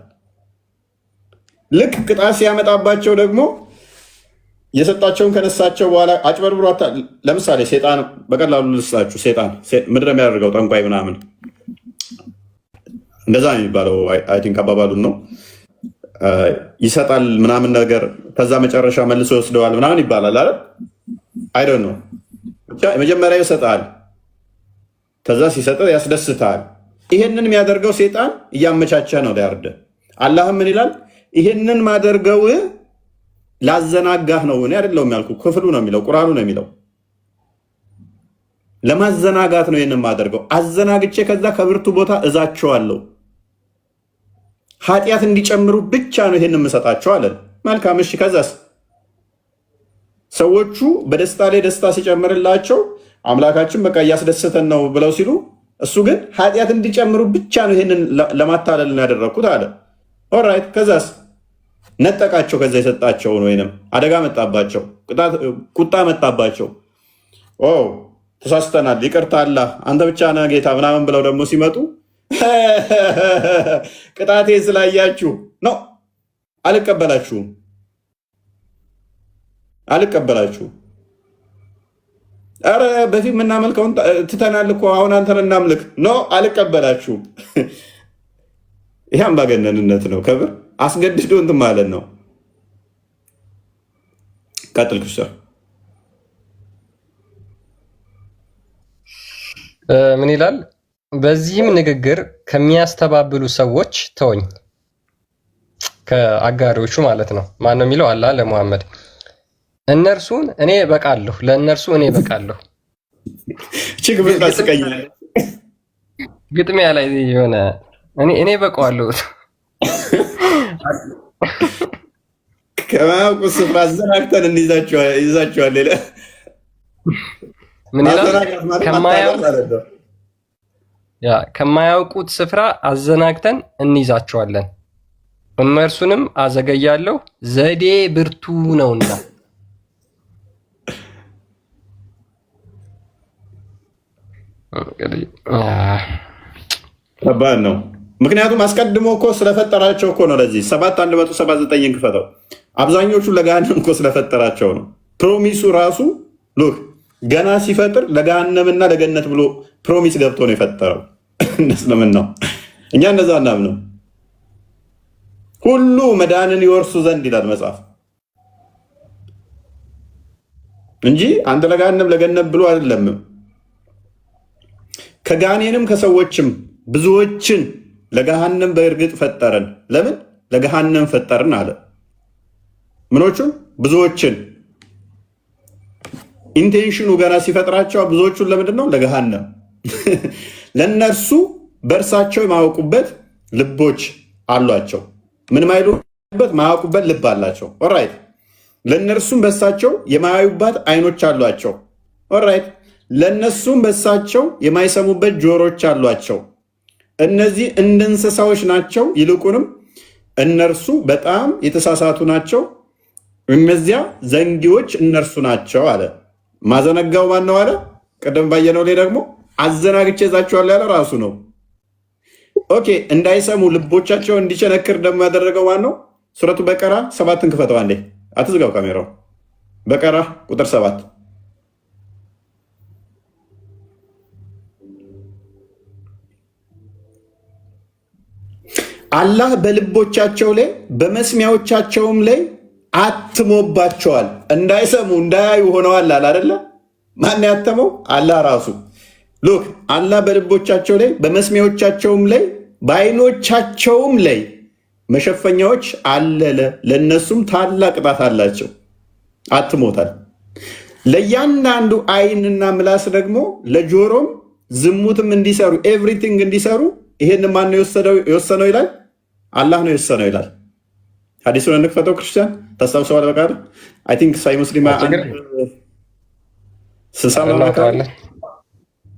ልክ ቅጣት ሲያመጣባቸው ደግሞ የሰጣቸውን ከነሳቸው በኋላ አጭበርብሯታ። ለምሳሌ ሴጣን በቀላሉ ልስላችሁ። ሴጣን ምንድን ነው የሚያደርገው? ጠንቋይ ምናምን እንደዛ የሚባለው አይ ቲንክ አባባሉን ነው። ይሰጣል ምናምን ነገር ከዛ መጨረሻ መልሶ ይወስደዋል ምናምን ይባላል አይደል? አይ ዶንት ኖ። መጀመሪያ ይሰጣል፣ ከዛ ሲሰጥ ያስደስታል። ይሄንን የሚያደርገው ሴጣን እያመቻቸ ነው ሊያርድ። አላህም ምን ይላል? ይሄንን ማደርገው ላዘናጋህ ነው። እኔ አይደለሁም ያልኩ፣ ክፍሉ ነው የሚለው፣ ቁርአኑ ነው የሚለው። ለማዘናጋት ነው ይሄንን ማደርገው። አዘናግቼ ከዛ ከብርቱ ቦታ እዛቸዋለሁ። ኃጢአት እንዲጨምሩ ብቻ ነው ይሄንን የምሰጣቸው አለን። መልካም እሺ። ከዛስ ሰዎቹ በደስታ ላይ ደስታ ሲጨምርላቸው አምላካችን በቃ እያስደሰተን ነው ብለው ሲሉ፣ እሱ ግን ኃጢአት እንዲጨምሩ ብቻ ነው ይሄንን ለማታለል ያደረግኩት አለ። ኦራይት። ከዛስ ነጠቃቸው። ከዛ የሰጣቸውን ወይንም አደጋ መጣባቸው፣ ቁጣ መጣባቸው። ተሳስተናል፣ ይቅርታ አላህ፣ አንተ ብቻ ነህ ጌታ ምናምን ብለው ደግሞ ሲመጡ ቅጣቴ ስላያችሁ ነው አልቀበላችሁም። ኧረ በፊት የምናመልከውን ትተናል እኮ አሁን አንተን እናምልክ። ኖ አልቀበላችሁም። ይህ አምባገነንነት ነው። ከብር አስገድዶ እንትን ማለት ነው። ቀጥል ክሻ። ምን ይላል? በዚህም ንግግር ከሚያስተባብሉ ሰዎች ተወኝ፣ ከአጋሪዎቹ ማለት ነው። ማን ነው የሚለው? አላህ ለሙሐመድ እነርሱን እኔ እበቃለሁ፣ ለእነርሱ እኔ እበቃለሁ። ግጥሚያ ላይ የሆነ እኔ እበቃዋለሁ። ከማያውቁት ስፍራ አዘናግተን እንይዛቸዋል። ምን ይላል? ከማያውቁት ስፍራ አዘናግተን እንይዛቸዋለን፣ እነርሱንም አዘገያለሁ፣ ዘዴ ብርቱ ነውና። ከባድ ነው። ምክንያቱም አስቀድሞ እኮ ስለፈጠራቸው እኮ ነው። ለዚህ 7:179 ክፈተው። አብዛኞቹ ለገሃነም እኮ ስለፈጠራቸው ነው። ፕሮሚሱ ራሱ ሉክ ገና ሲፈጥር ለገሃነምና ለገነት ብሎ ፕሮሚስ ገብቶ ነው የፈጠረው። እንደስለምን ነው እኛ እንደዛ እናምነው። ሁሉ መዳንን ይወርሱ ዘንድ ይላል መጽሐፍ እንጂ አንተ ለገሃነም ለገነት ብሎ አይደለም። ከጋኔንም ከሰዎችም ብዙዎችን ለገሃነም በእርግጥ ፈጠረን። ለምን ለገሃነም ፈጠርን አለ? ምኖቹን? ብዙዎችን። ኢንቴንሽኑ ገና ሲፈጥራቸው ብዙዎቹን ለምንድን ነው? ለገሃነም። ለእነርሱ በእርሳቸው የማያውቁበት ልቦች አሏቸው። ምን ማይሉበት ማያውቁበት ልብ አላቸው። ኦራይት። ለእነርሱም በእርሳቸው የማያዩባት አይኖች አሏቸው። ኦራይት። ለእነሱም በእርሳቸው የማይሰሙበት ጆሮች አሏቸው። እነዚህ እንደ እንስሳዎች ናቸው፣ ይልቁንም እነርሱ በጣም የተሳሳቱ ናቸው። እነዚያ ዘንጊዎች እነርሱ ናቸው አለ። ማዘነጋው ማን ነው አለ? ቀደም ባየነው ላይ ደግሞ አዘናግቼ ይዛቸዋለሁ ያለ ራሱ ነው። ኦኬ፣ እንዳይሰሙ ልቦቻቸው እንዲቸነክር ደግሞ ያደረገው ማን ነው? ሱረቱ በቀራ 7ን ክፈተው አንዴ። አትዝጋው ካሜራው። በቀራ ቁጥር 7 አላህ በልቦቻቸው ላይ በመስሚያዎቻቸውም ላይ አትሞባቸዋል፣ እንዳይሰሙ እንዳያዩ ሆነዋል አለ አይደለ? ማን ያተመው? አላህ ራሱ። ሉክ አላህ በልቦቻቸው ላይ በመስሚያዎቻቸውም ላይ በአይኖቻቸውም ላይ መሸፈኛዎች አለለ፣ ለእነሱም ታላቅ ቅጣት አላቸው፣ አትሞታል። ለእያንዳንዱ አይንና ምላስ ደግሞ ለጆሮም ዝሙትም እንዲሰሩ ኤቭሪቲንግ እንዲሰሩ ይሄን ማን ነው የወሰነው ይላል? አላህ ነው የወሰነው ይላል። ሐዲሱን እንክፈተው። ክርስቲያን ታስታውሰዋል? በቃ አይ ቲንክ ሳይ ሙስሊማ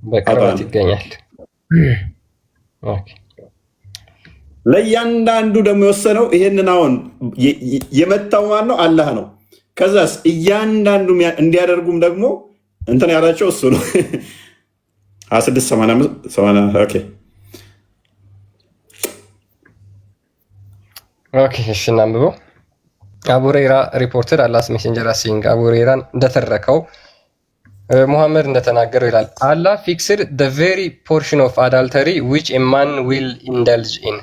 በቅርበት ይገኛል። ለእያንዳንዱ ደግሞ የወሰነው ይሄንን አሁን የመታው ማን ነው? አላህ ነው። ከዛስ እያንዳንዱ እንዲያደርጉም ደግሞ እንትን ያላቸው እሱ ነው። 2685 ኦኬ ኦኬ እሺ፣ እናንብበው። አቡ ሁረይራ ሪፖርትድ አላህስ ሜሴንጀር አሲንግ አቡ ሁረይራን እንደተረከው ሙሐመድ እንደተናገረው ይላል አላህ ፊክስድ the very portion of adultery which a man will indulge in።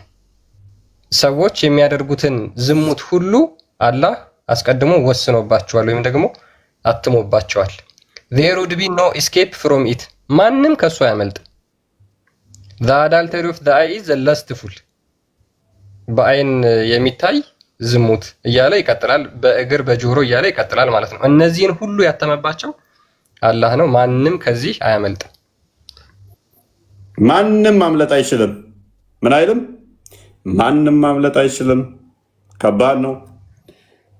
ሰዎች የሚያደርጉትን ዝሙት ሁሉ አላህ አስቀድሞ ወስኖባቸዋል ወይም ደግሞ አትሞባቸዋል። there would be no escape from it። ማንም ከሱ አያመልጥ። the adultery of the eye is lustful። በአይን የሚታይ ዝሙት እያለ ይቀጥላል። በእግር በጆሮ እያለ ይቀጥላል ማለት ነው። እነዚህን ሁሉ ያተመባቸው አላህ ነው። ማንም ከዚህ አያመልጥም። ማንም ማምለጥ አይችልም። ምን አይልም? ማንም ማምለጥ አይችልም። ከባድ ነው።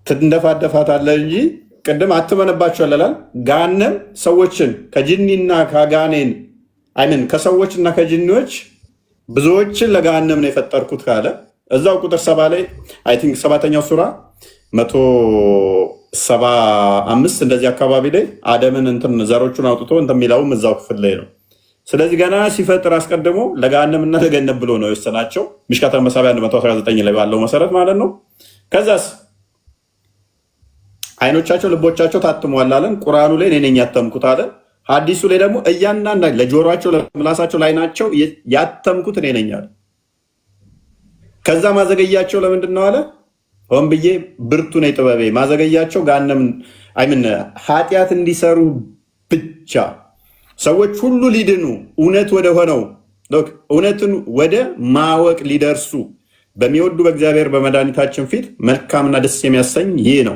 ትንደፋደፋታለህ እንጂ ቅድም አትመነባቸው ያለላል። ገሃነም ሰዎችን ከጅኒና ከጋኔን አይምን ከሰዎችና ከጅኒዎች ብዙዎችን ለገሃነም ነው የፈጠርኩት ካለ እዛው ቁጥር 7 ላይ አይ ቲንክ 7ኛው ሱራ 175 እንደዚህ አካባቢ ላይ አደምን እንትን ዘሮቹን አውጥቶ እንደሚለውም እዛው ክፍል ላይ ነው። ስለዚህ ገና ሲፈጥር አስቀድሞ ለገሃነምና ለገነት ብሎ ነው የወሰናቸው። ሚሽካተ መሳቢያ 119 ላይ ባለው መሰረት ማለት ነው። ከዛስ አይኖቻቸው ልቦቻቸው ታትሟል አለን። ቁርአኑ ላይ እኔ ነኝ ያተምኩት አለ። ሐዲሱ ላይ ደግሞ እያንዳንዱ ለጆሮአቸው ለምላሳቸው ላይ ናቸው ያተምኩት እኔ ነኝ አለ። ከዛ ማዘገያቸው ለምንድን ነው አለ? ሆን ብዬ ብርቱ ነኝ ጥበቤ። ማዘገያቸው ገሃነም አይምን ኃጢአት እንዲሰሩ ብቻ ሰዎች ሁሉ ሊድኑ እውነት ወደ ሆነው እውነትን ወደ ማወቅ ሊደርሱ በሚወዱ በእግዚአብሔር በመድኃኒታችን ፊት መልካምና ደስ የሚያሰኝ ይህ ነው።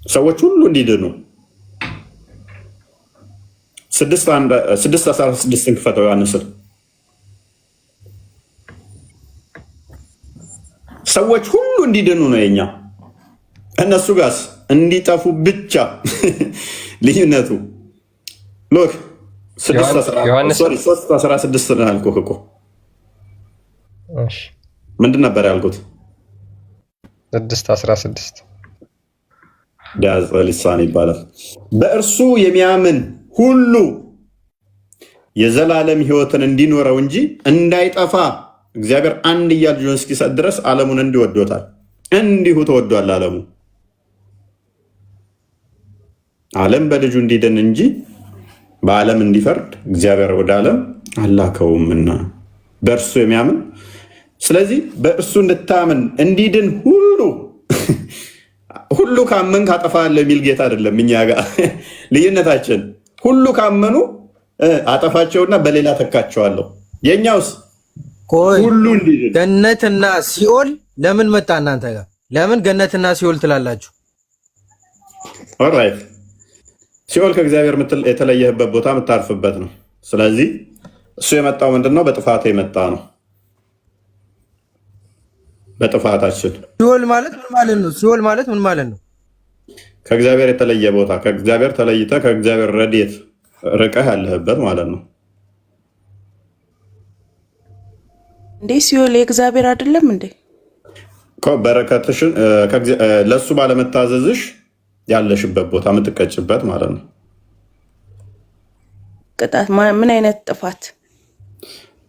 ሰዎች ሁሉ እንዲድኑ 6:16 ክፈተው ዮሐንስን። ሰዎች ሁሉ እንዲድኑ ነው የኛ። እነሱ ጋርስ እንዲጠፉ ብቻ ልዩነቱ። ሎክ 3:16 ነው ያልኩህ እኮ። ምንድን ነበር ያልኩት? 6:16 ዳዝ ልሳን ይባላል። በእርሱ የሚያምን ሁሉ የዘላለም ሕይወትን እንዲኖረው እንጂ እንዳይጠፋ እግዚአብሔር አንድያ ልጁን እስኪሰጥ ድረስ ዓለሙን እንዲወዶታል። እንዲሁ ተወዷል ዓለሙ። ዓለም በልጁ እንዲድን እንጂ በዓለም እንዲፈርድ እግዚአብሔር ወደ ዓለም አላከውምና በእርሱ የሚያምን ስለዚህ በእርሱ እንድታምን እንዲድን ሁሉ ካመን ካጠፋለሁ የሚል ጌታ አይደለም። እኛ ጋር ልዩነታችን ሁሉ ካመኑ አጠፋቸውና በሌላ ተካቸዋለሁ። የኛውስ ሁሉ እንዲድን። ገነትና ሲኦል ለምን መጣ እናንተ ጋር? ለምን ገነትና ሲኦል ትላላችሁ? ኦልራይት ሲኦል ከእግዚአብሔር የተለየህበት ቦታ የምታርፍበት ነው። ስለዚህ እሱ የመጣው ምንድነው? በጥፋት የመጣ ነው። በጥፋታችን ሲኦል ማለት ምን ማለት ነው? ሲኦል ማለት ምን ማለት ነው? ከእግዚአብሔር የተለየ ቦታ፣ ከእግዚአብሔር ተለይተህ ከእግዚአብሔር ረድኤት ርቀህ ያለህበት ማለት ነው። እንዴ ሲኦል የእግዚአብሔር አይደለም እንዴ? በረከትሽን ለእሱ ባለመታዘዝሽ ያለሽበት ቦታ የምትቀጭበት ማለት ነው። ቅጣት ምን አይነት ጥፋት?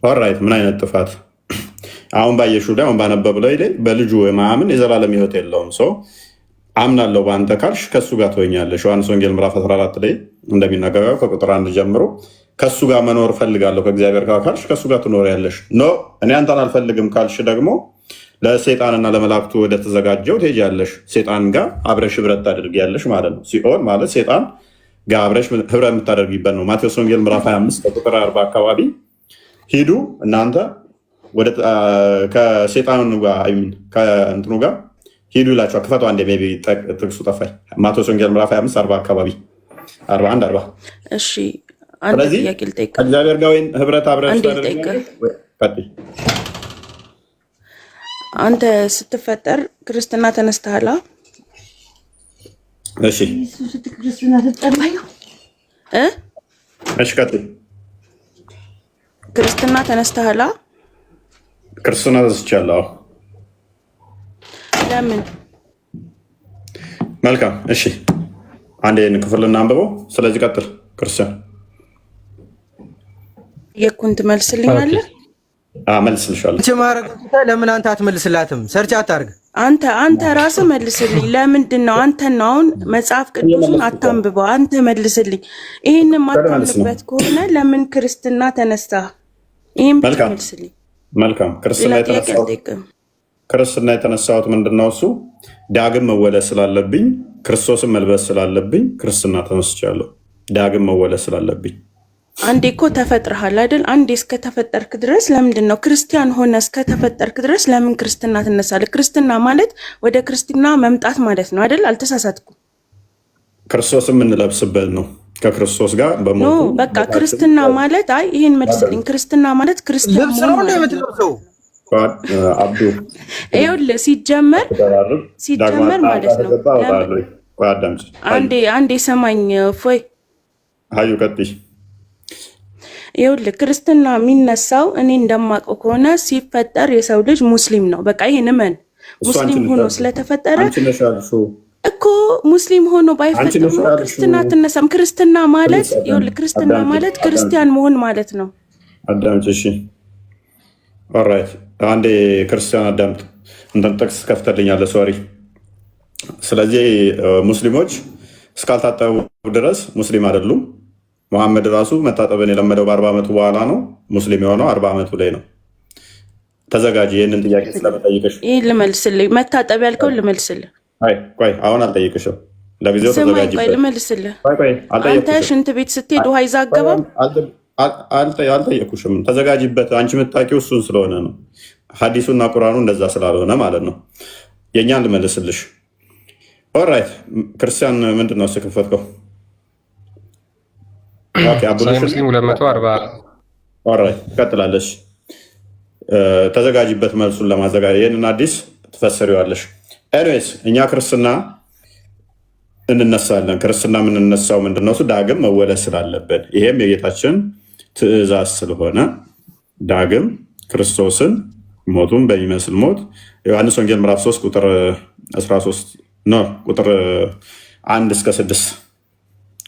ኦልራይት ምን አይነት ጥፋት? አሁን ባየሽው ላይ አሁን ባነበብው ላይ በልጁ የማያምን የዘላለም ሕይወት የለውም። ሰው አምናለሁ በአንተ ካልሽ ከእሱ ጋር ትሆኛለሽ። ዮሐንስ ወንጌል ምዕራፍ 14 ላይ እንደሚናገረው ከቁጥር 1 ጀምሮ ከእሱ ጋር መኖር ፈልጋለሁ ከእግዚአብሔር ጋር ካልሽ ከእሱ ጋር ትኖሪያለሽ። ኖ እኔ አንተን አልፈልግም ካልሽ ደግሞ ለሰይጣንና ለመላእክቱ ወደ ተዘጋጀው ትሄጃለሽ። ሰይጣን ጋር አብረሽ ህብረት ታደርጊያለሽ ማለት ነው። ሲኦል ማለት ሰይጣን ጋር አብረሽ ህብረት የምታደርጊበት ነው። ማቴዎስ ወንጌል ምዕራፍ 25 ከቁጥር 40 አካባቢ ሂዱ እናንተ ከሰይጣኑ ጋር ከእንትኑ ጋር ሂዱ ይላቸዋል። ክፈቱ አንዴ ሜይ ቢ ጥቅሱ ጠፋኝ። ማቴዎስ ወንጌል ምዕራፍ 25 40 አካባቢ 41 40። እሺ አንድ ጥያቄ ልጠይቅ። ከእግዚአብሔር ጋር ወይን ህብረት አብረሽ ታደርጊያለሽ። አንተ ስትፈጠር ክርስትና ተነስተሃል? እሺ ቀጥል። ክርስትና ተነስተሃል? ክርስትና ተነስቻለሁ። ለምን? መልካም እሺ፣ አንዴ ክፍል እናንብበው። ስለዚህ ቀጥል። ክርስቲያን የኩን ትመልስልኛለህ? መልስልሻለሁ። ለምን አንተ አትመልስላትም? ሰርች አታርግ። አንተ ራስህ መልስልኝ። ለምንድን ነው አንተ ነው አሁን መጽሐፍ ቅዱስን አታንብበው? አንተ መልስልኝ። ይህንን ማታምንበት ከሆነ ለምን ክርስትና ተነሳ? ይህም መልስልኝ። መልካም ክርስትና የተነሳሁት ምንድነው? እሱ ዳግም መወለድ ስላለብኝ ክርስቶስን መልበስ ስላለብኝ ክርስትና ተነስቻለሁ። ዳግም መወለድ ስላለብኝ። አንዴ እኮ ተፈጥረሃል አይደል? አንዴ እስከተፈጠርክ ድረስ ለምንድን ነው ክርስቲያን ሆነ እስከተፈጠርክ ድረስ ለምን ክርስትና ትነሳለህ? ክርስትና ማለት ወደ ክርስትና መምጣት ማለት ነው አይደል? አልተሳሳትኩም። ክርስቶስን የምንለብስበት ነው። ከክርስቶስ ጋር በሞቱ በቃ ክርስትና ማለት ይሄን መልስልኝ። ክርስትና ማለት ክርስቲያን አብዱ ይኸውልህ ሲጀመር ማለት ነው። አንዴ ሰማኝ ፎይ ሀዩ ቀጥይ። ይኸውልህ ክርስትና የሚነሳው እኔ እንደማውቀው ከሆነ ሲፈጠር የሰው ልጅ ሙስሊም ነው። በቃ ይሄን እመን። ሙስሊም ሆኖ ስለተፈጠረ እኮ ሙስሊም ሆኖ ባይፈጠር ክርስትና አትነሳም። ክርስትና ማለት ይኸውልህ ክርስትና ማለት ክርስቲያን መሆን ማለት ነው። አዳምጪ እሺ። ኦልራይት አንዴ ክርስቲያን አዳምጥ። እንትን ጥቅስ ከፍተልኛለህ። ሶሪ። ስለዚህ ሙስሊሞች እስካልታጠቡ ድረስ ሙስሊም አይደሉም። መሐመድ ራሱ መታጠብን የለመደው በ40 ዓመቱ በኋላ ነው። ሙስሊም የሆነው 40 ዓመቱ ላይ ነው። ተዘጋጅ። ይህንን ጥያቄ ስለመጠይቅሽ ይህ ልመልስልህ። መታጠብ ያልከውን ልመልስልህ። ቆይ አሁን አልጠይቅሽም። ለጊዜው ተዘጋጅ። ቆይ ልመልስልህ። አንተ ሽንት ቤት ስትሄድ ውሃ ይዘህ አትገባም? አልጠየኩሽም። ተዘጋጅበት። አንቺ የምታውቂው እሱን ስለሆነ ነው። ሐዲሱና ቁርአኑ እንደዛ ስላልሆነ ማለት ነው። የእኛን ልመልስልሽ። ኦልራይት ክርስቲያን ምንድን ነው ስከፈትከው? ሙስሊም 240 ኦልራይት ቀጥላለሽ። ተዘጋጅበት መልሱን ለማዘጋጀት። ይህንን አዲስ ትፈሰሪዋለሽ። ኤኒዌይስ እኛ ክርስትና እንነሳለን። ክርስትና የምንነሳው ምንድነው? እሱ ዳግም መወለድ ስላለብን፣ ይሄም የጌታችን ትእዛዝ ስለሆነ ዳግም ክርስቶስን ሞቱን በሚመስል ሞት ዮሐንስ ወንጌል ምዕራፍ 3 ቁጥር 13 ነው ቁጥር 1 እስከ 6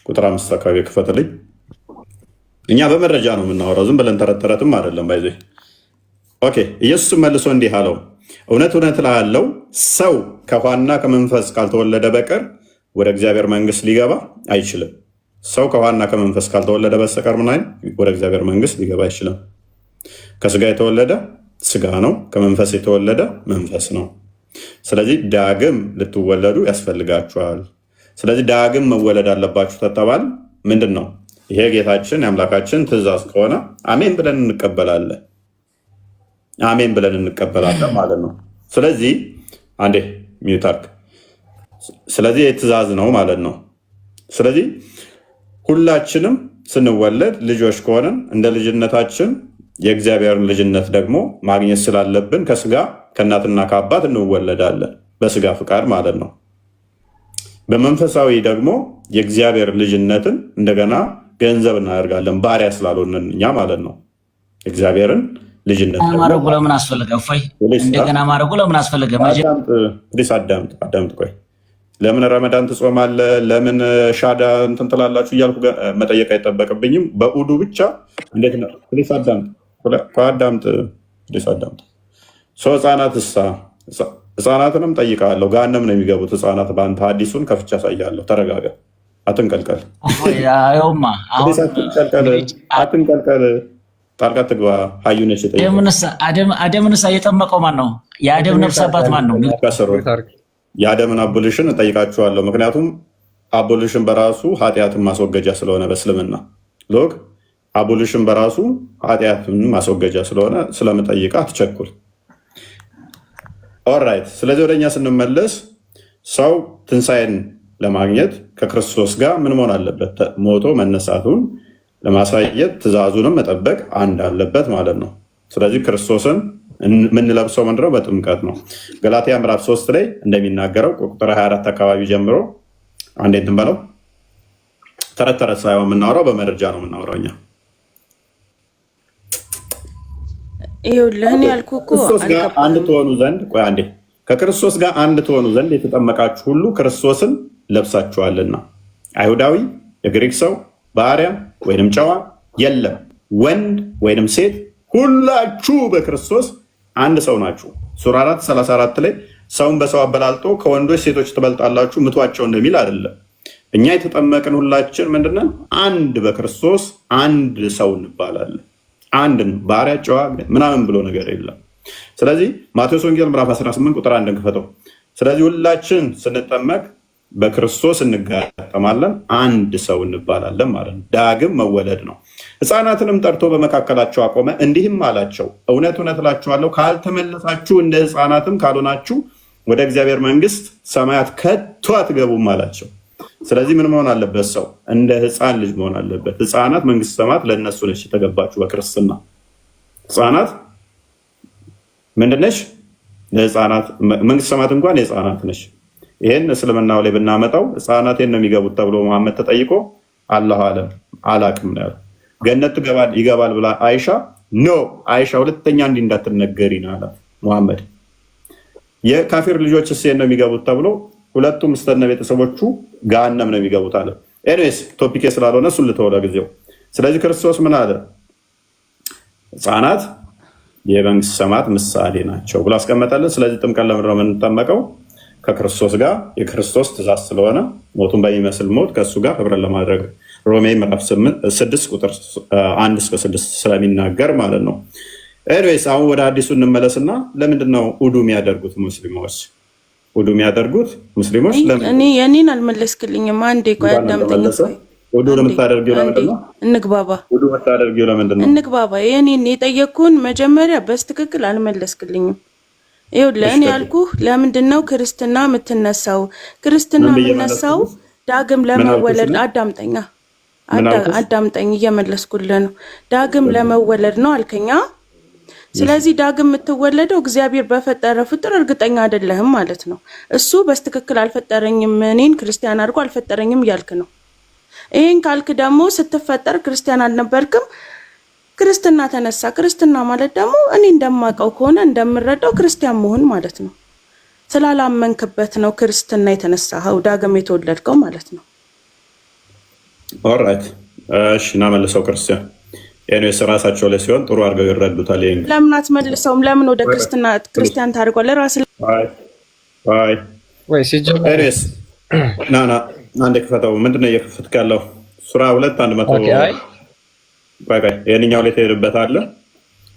ቁጥር 5 አካባቢ ክፈትልኝ። እኛ በመረጃ ነው የምናወራው፣ ዝም ብለን ተረተረትም አይደለም። ባይዘ ኦኬ። ኢየሱስ መልሶ እንዲህ አለው፣ እውነት እውነት እልሃለሁ ሰው ከውኃና ከመንፈስ ካልተወለደ በቀር ወደ እግዚአብሔር መንግስት ሊገባ አይችልም። ሰው ከውኃና ከመንፈስ ካልተወለደ በስተቀር ወደ እግዚአብሔር መንግስት ሊገባ አይችልም። ከስጋ የተወለደ ስጋ ነው፣ ከመንፈስ የተወለደ መንፈስ ነው። ስለዚህ ዳግም ልትወለዱ ያስፈልጋችኋል። ስለዚህ ዳግም መወለድ አለባችሁ ተተባል ምንድን ነው? ይሄ ጌታችን የአምላካችን ትእዛዝ ከሆነ አሜን ብለን እንቀበላለን። አሜን ብለን እንቀበላለን ማለት ነው። ስለዚህ አንዴ ሚዩታርክ። ስለዚህ የትእዛዝ ነው ማለት ነው። ስለዚህ ሁላችንም ስንወለድ ልጆች ከሆነን እንደ ልጅነታችን የእግዚአብሔርን ልጅነት ደግሞ ማግኘት ስላለብን ከስጋ ከእናትና ከአባት እንወለዳለን፣ በስጋ ፍቃድ ማለት ነው። በመንፈሳዊ ደግሞ የእግዚአብሔር ልጅነትን እንደገና ገንዘብ እናደርጋለን፣ ባሪያ ስላልሆንን እኛ ማለት ነው። እግዚአብሔርን ልጅነት ማድረጉ ለምን አስፈለገ? እፎይ እንደገና ማድረጉ ለምን አስፈለገ? አዳምጥ ቆይ። ለምን ረመዳን ትጾማለህ? ለምን ሻዳ እንትን ትላላችሁ እያልኩ መጠየቅ አይጠበቅብኝም። በኡዱ ብቻ እንዴት ነው? አዳምጥ። ሰው ህፃናትንም ጠይቃለሁ። ገሃነም ነው የሚገቡት ህፃናት በአንተ ሐዲሱን ከፍቻ ያሳያለሁ። ተረጋጋ፣ አትንቀልቀል። አትንቀልቀል፣ ጣልቃ ትግባ። ሀዩነች አደምንሳ እየጠመቀው ማን ነው? የአደም ነፍስ አባት ማን ነው? የአደምን አቦሊሽን እጠይቃችኋለሁ። ምክንያቱም አቦሊሽን በራሱ ኃጢአትን ማስወገጃ ስለሆነ በእስልምና ሎግ አቦሊሽን በራሱ ኃጢአትን ማስወገጃ ስለሆነ ስለምጠይቅ አትቸኩል። ኦራይት። ስለዚህ ወደኛ ስንመለስ ሰው ትንሣኤን ለማግኘት ከክርስቶስ ጋር ምን መሆን አለበት? ሞቶ መነሳቱን ለማሳየት ትእዛዙንም መጠበቅ አንድ አለበት ማለት ነው። ስለዚህ ክርስቶስን የምንለብሰው ምንድነው? በጥምቀት ነው። ገላትያ ምዕራፍ 3 ላይ እንደሚናገረው ቁጥር 24 አካባቢ ጀምሮ አንዴ እንትን በለው። ተረት ተረት ሳይሆን የምናወራው በመረጃ ነው የምናወራው እኛ። ይኸውልህ ያልኩህ እኮ አንድ ትሆኑ ዘንድ ቆይ አንዴ ከክርስቶስ ጋር አንድ ትሆኑ ዘንድ የተጠመቃችሁ ሁሉ ክርስቶስን ለብሳችኋልና፣ አይሁዳዊ፣ የግሪክ ሰው፣ ባሪያ ወይንም ጨዋ የለም፣ ወንድ ወይንም ሴት ሁላችሁ በክርስቶስ አንድ ሰው ናችሁ። ሱራ 4:34 ላይ ሰውን በሰው አበላልጦ ከወንዶች ሴቶች ትበልጣላችሁ ምቷቸው እንደሚል አይደለም። እኛ የተጠመቅን ሁላችን ምንድነን? አንድ በክርስቶስ አንድ ሰው እንባላለን። አንድን ባሪያ ጨዋ ምናምን ብሎ ነገር የለም። ስለዚህ ማቴዎስ ወንጌል ምዕራፍ 18 ቁጥር 1 ክፈተው። ስለዚህ ሁላችን ስንጠመቅ በክርስቶስ እንጋጠማለን፣ አንድ ሰው እንባላለን ማለት ነው። ዳግም መወለድ ነው። ሕፃናትንም ጠርቶ በመካከላቸው አቆመ፣ እንዲህም አላቸው፣ እውነት እውነት እላችኋለሁ ካልተመለሳችሁ እንደ ሕፃናትም ካልሆናችሁ ወደ እግዚአብሔር መንግስት ሰማያት ከቶ አትገቡም አላቸው። ስለዚህ ምን መሆን አለበት? ሰው እንደ ሕፃን ልጅ መሆን አለበት። ሕፃናት መንግስት ሰማያት ለእነሱ ነች የተገባችሁ። በክርስትና ሕፃናት ምንድነች? ለሕፃናት መንግስት ሰማያት እንኳን የሕፃናት ነች። ይሄን እስልምናው ላይ ብናመጣው ሕፃናቴን ነው የሚገቡት ተብሎ መሐመድ ተጠይቆ አላሁ አለም አላቅም ነው ያለው። ገነት ይገባል ብላ አይሻ ኖ አይሻ ሁለተኛ እንዲህ እንዳትነገሪ ነው አላት መሐመድ። የካፊር ልጆች እሴን ነው የሚገቡት ተብሎ ሁለቱም እስተነ ቤተሰቦቹ ገሃነም ነው የሚገቡት አለ። ኤኒዌይስ ቶፒክ ስላልሆነ እሱን ልተወው ለጊዜው። ስለዚህ ክርስቶስ ምን አለ? ሕፃናት የመንግስት ሰማያት ምሳሌ ናቸው ብሎ አስቀመጠልን። ስለዚህ ጥምቀት ለምንድን ነው የምንጠመቀው? ከክርስቶስ ጋር የክርስቶስ ትእዛዝ ስለሆነ ሞቱን በሚመስል ሞት ከእሱ ጋር ህብረት ለማድረግ ሮሜ ምዕራፍ 6 ቁጥር 1 እስከ 6 ስለሚናገር ማለት ነው። ኤኒዌይስ አሁን ወደ አዲሱ እንመለስና ለምንድን ነው ኡዱ የሚያደርጉት ሙስሊሞች? ኡዱ የሚያደርጉት ሙስሊሞች ለምን? የኔን አልመለስክልኝም። አንዴ ቆይ አዳምጠኝ። ኡዱ ለምታደርጊው ለምንድን ነው? እንግባባ። ኡዱ የምታደርጊው ለምንድን ነው? እንግባባ። የኔን የጠየቅኩህን መጀመሪያ በስትክክል አልመለስክልኝም። ይኸውልህ እኔ ያልኩህ ለምንድን ነው ክርስትና የምትነሳው? ክርስትና የምትነሳው ዳግም ለመወለድ አዳምጠኝ፣ እየመለስኩልህ ነው። ዳግም ለመወለድ ነው አልከኛ። ስለዚህ ዳግም የምትወለደው እግዚአብሔር በፈጠረ ፍጡር እርግጠኛ አይደለህም ማለት ነው። እሱ በስትክክል አልፈጠረኝም፣ እኔን ክርስቲያን አድርጎ አልፈጠረኝም እያልክ ነው። ይህን ካልክ ደግሞ ስትፈጠር ክርስቲያን አልነበርክም፣ ክርስትና ተነሳ። ክርስትና ማለት ደግሞ እኔ እንደማውቀው ከሆነ እንደምረዳው ክርስቲያን መሆን ማለት ነው። ስላላመንክበት ነው ክርስትና የተነሳኸው ዳግም የተወለድከው ማለት ነው። ኦልራይት እሺ፣ እናመልሰው ክርስቲያን ኤኒዌይስ ራሳቸው ላይ ሲሆን ጥሩ አድርገው ይረዱታል። ይሄን ለምን አትመልሰውም? ለምን ወደ ክርስቲያን ታደርገዋለህ? ራስህ ወይ ሲጀምር ኤኒዌይስ ናና አንድ ክፈተው። ምንድነው እየከፈትክ ያለው? ሱራ 2:100 ቆይ የኛው ላይ ትሄድበታለህ።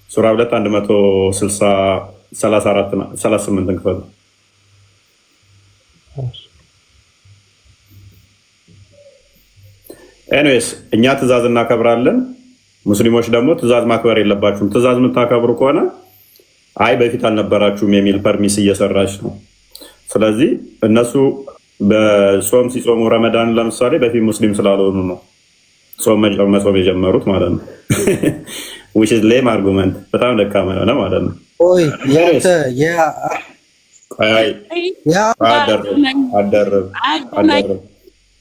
ሱራ 2:160 34 38 ክፈተው። ኤኒዌይስ እኛ ትእዛዝ እናከብራለን። ሙስሊሞች ደግሞ ትእዛዝ ማክበር የለባችሁም። ትእዛዝ የምታከብሩ ከሆነ አይ በፊት አልነበራችሁም የሚል ፐርሚስ እየሰራች ነው። ስለዚህ እነሱ በጾም ሲጾሙ ረመዳን ለምሳሌ በፊት ሙስሊም ስላልሆኑ ነው ጾም መጾም የጀመሩት ማለት ነው። which is lame argument በጣም ደካማ የሆነ ማለት ነው።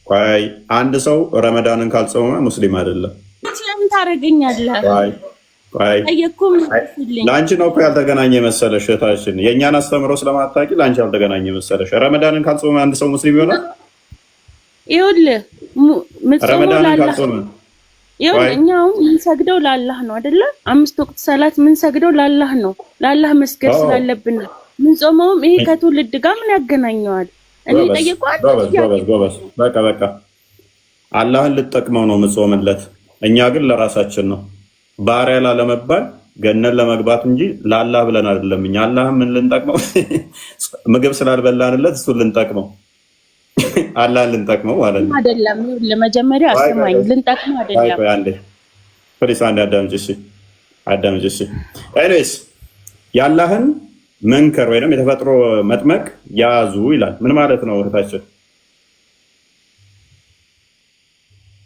ቆይ አንድ ሰው ረመዳንን ካልጾመ ሙስሊም አይደለም። ለምን ታደርገኛለህ? ለአንቺ ነው እኮ ያልተገናኘ መሰለሽ እህታችን። የእኛን አስተምሮ ስለማታውቂ ለአንቺ ያልተገናኘ መሰለሽ። ረመዳንን ካልጾመ አንድ ሰው ሙስሊም ይሆናል? ይኸውልህ ረመዳንን ካልጾመ እኛ አሁን የምንሰግደው ለአላህ ነው አይደለ? 5 ወቅት ሰላት የምንሰግደው ለአላህ ነው። ለአላህ መስገድ ስላለብን ነው የምንጾመውም። ይሄ ከትውልድ ጋር ምን ያገናኘዋል? እኔ ጎበዝ በቃ አላህን ልጠቅመው ነው የምጾምለት። እኛ ግን ለራሳችን ነው ባሪያ ላለመባል ገነን ለመግባት እንጂ ለአላህ ብለን አይደለም። እኛ አላህን ምን ልንጠቅመው? ምግብ ስላልበላንለት እሱን ልንጠቅመው አላህን ልንጠቅመው ማለት ነው አይደለም። ለመጀመሪያ አስማኝ ልንጠቅመው አይደለም። አንዴ ፕሊስ አንዴ አዳምጪ እሺ። ኤኒዌይስ የአላህን መንከር ወይንም የተፈጥሮ መጥመቅ ያዙ ይላል። ምን ማለት ነው እህታችን?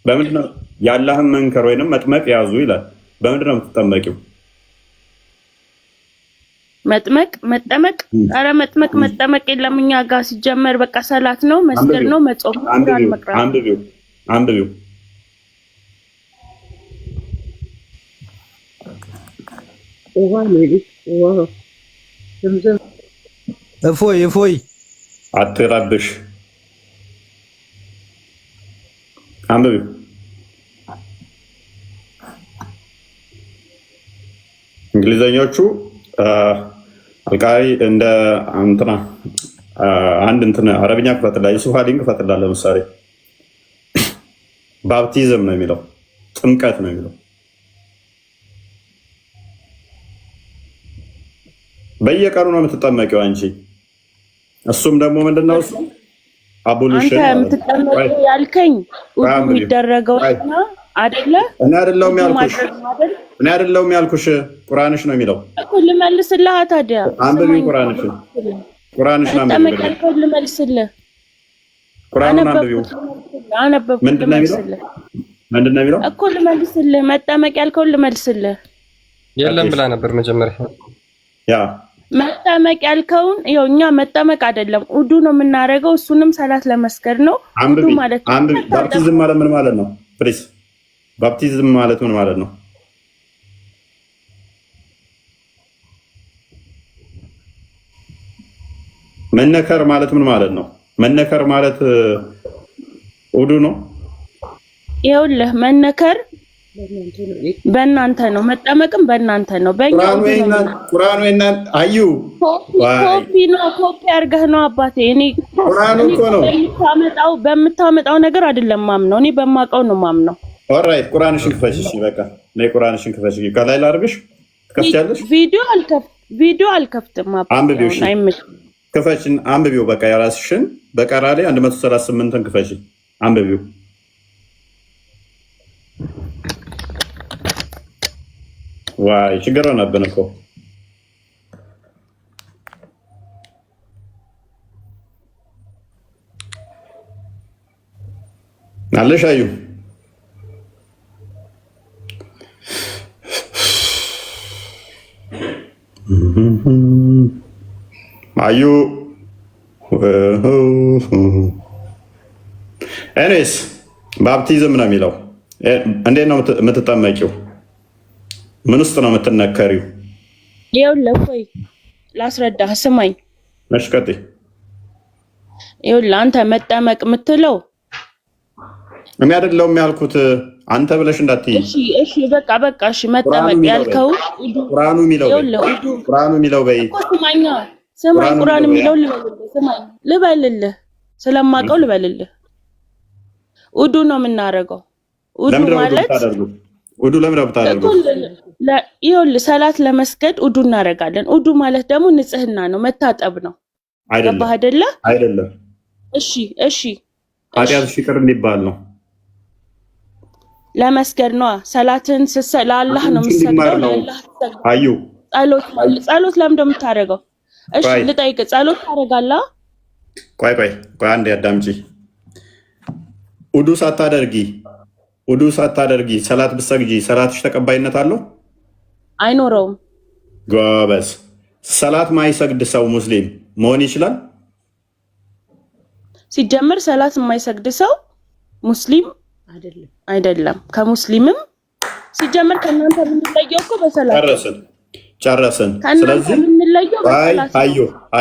በምንድን ነው የአላህን መንከር ወይንም መጥመቅ ያዙ ይላል? በምንድን ነው የምትጠመቂው? መጠመቅ ኧረ መጠመቅ የለም እኛ ጋር ሲጀመር በቃ ሰላት ነው፣ መስገድ ነው፣ መጾም ነው። አንብቢው እፎይ አትረብሽ። አንብቢው እንግሊዘኞቹ አልቃሪ እንደ እንትና አንድ እንትና አረብኛ ክፈትላ ዩሱፍ አሊን ክፈትላ። ለምሳሌ ባፕቲዝም ነው የሚለው፣ ጥምቀት ነው የሚለው። በየቀኑ ነው የምትጠመቂው አንቺ። እሱም ደግሞ ምንድነው እሱ አቦሉሽን የምትጠመቂው ያልከኝ የሚደረገው አይደለ? እኔ አይደለሁም ያልኩሽ ቁርአንሽ ነው የሚለው እኮ። ልመልስልህ ታዲያ አንብቢ ቁርአንሽ ነው የሚለው። ልመልስልህ ቁርአኑን አንብቢው። ምንድን ነው የሚለው እኮ? ልመልስልህ መጠመቅ ያልከውን ልመልስልህ። የለም ብላ ነበር መጀመሪያ። ያ መጠመቅ ያልከውን ይኸው እኛ መጠመቅ አይደለም ውዱ ነው የምናደርገው። እሱንም ሰላት ለመስገድ ነው ውዱ ማለት ነው። ባፕቲዝም ማለት ምን ማለት ነው? ፕሊዝ ባፕቲዝም ማለት ምን ማለት ነው? መነከር ማለት ምን ማለት ነው? መነከር ማለት ውዱ ነው። ይኸውልህ መነከር በእናንተ ነው፣ መጠመቅም በእናንተ ነው። በእኛ ቁርአኑ አዩ ኮፒ አድርገህ ነው አባቴ። እኔ ቁርአኑ እኮ ነው በምታመጣው ነገር አይደለም ማምነው፣ እኔ በማውቀው ነው ማምነው። ኦልራይት ቁርአንሽን ክፈሽ። እሺ በቃ ነይ ቁርአንሽን ክፈሽ። ከላይ ላድርግሽ? ትከፍቻለሽ? ቪዲዮ አልከፍትም አባቴ። አንብቢው እሺ፣ ክፈሽን አንብቢው። በቃ የራስሽን በቀራ ላይ 138ን ክፈሽ አንብቢው። ዋይ ችግር ሆነብን እኮ። አለሽ አዩ አዩ ኤኒዌይስ ባፕቲዝም ነው የሚለው። እንዴት ነው የምትጠመቂው? ምን ውስጥ ነው የምትነከሪው? ይኸውልህ ቆይ ላስረዳህ፣ ስማኝ። እሺ ቀጥይ። ይኸውልህ አንተ መጠመቅ የምትለው እኔ አይደለሁም ያልኩት አንተ ብለሽ እንዳትዪ። እሺ በቃ እሺ መጠመቅ ያልከው ቁርአኑ የሚለው በይ ስማኝ ቁርአን የሚለው ልበልልህ ስለማውቀው ልበልልህ። ውዱ ነው የምናደርገው። ውዱ ማለት ውዱ ለምን ብታደርጉ ይኸውልህ ሰላት ለመስገድ ውዱ እናደርጋለን። ውዱ ማለት ደግሞ ንጽህና ነው፣ መታጠብ ነው። ገባህ አይደለ? አይደለም። እሺ ኃጢአትሽ ይቅር እንዲባል ነው። ለመስገድ ነው። ሰላትን ለአላህ ነው የምትሰግደው። ለአላህ አዩ ጸሎት ለምን እንደምታደርገው እሺ ልጠይቅ። ጸሎት ታደርጋለህ? ቆይ አንዴ አዳምጪ። ውዱ ሳታደርጊ ሰላት ብትሰግጂ ሰላትሽ ተቀባይነት አለው? አይኖረውም። ጎበዝ። ሰላት ማይሰግድ ሰው ሙስሊም መሆን ይችላል? ሲጀምር ሰላት የማይሰግድ ሰው ሙስሊም አይደለም። ከሙስሊምም ሲጀምር ከእናንተ የምንለየው እኮ በሰላት ጨረስን። ስለዚህ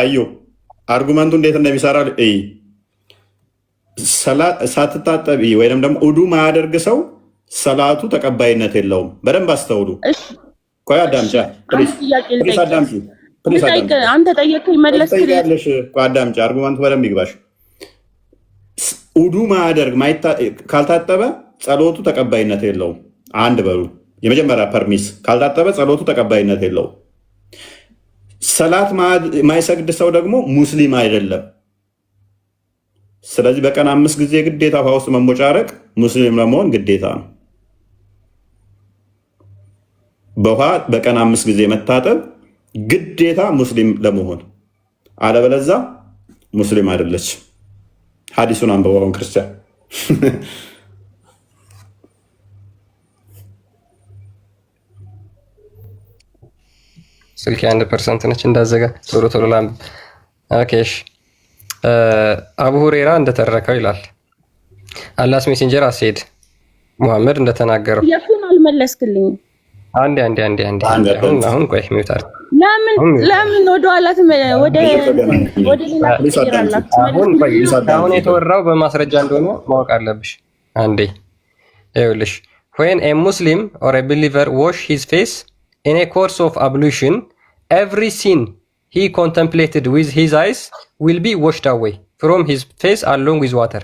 አዩ አርጉመንቱ እንዴት እንደሚሰራ ሳትታጠቢ ወይም ደግሞ ውዱ ማያደርግ ሰው ሰላቱ ተቀባይነት የለውም። በደንብ አስተውሉ። ቆይ አዳምጪ። አንተ ጠየቅከኝ መለስክልኝ። አዳምጪ፣ አርጉመንቱ በደንብ ይግባሽ። ውዱ ማያደርግ ካልታጠበ ጸሎቱ ተቀባይነት የለውም። አንድ በሉ የመጀመሪያ ፐርሚስ፣ ካልታጠበ ጸሎቱ ተቀባይነት የለውም። ሰላት ማይሰግድ ሰው ደግሞ ሙስሊም አይደለም። ስለዚህ በቀን 5 ጊዜ ግዴታ ውሃ ውስጥ መሞጫረቅ ሙስሊም ለመሆን ግዴታ ነው። በውሃ በቀን 5 ጊዜ መታጠብ ግዴታ ሙስሊም ለመሆን፣ አለበለዛ ሙስሊም አይደለች። ሐዲሱን አንብበውን ክርስቲያን ስልክ 1% ነች እንዳዘጋ ቶሎ ላምብ። ኦኬሽ አቡ ሁሬራ እንደተረከው ይላል አላስ ሜሴንጀር አስሄድ ሙሐመድ እንደተናገረው የኩን አልመለስክልኝ። አንዴ አሁን ቆይ ሚውታር ለምን ወደ ኋላት ወደ ሌላ አሁን የተወራው በማስረጃ እንደሆነ ማወቅ አለብሽ። አንዴ ይኸውልሽ when a Muslim or a believer wash his face in a course of ablution, every sin he contemplated with his eyes will be washed away from his face along with water.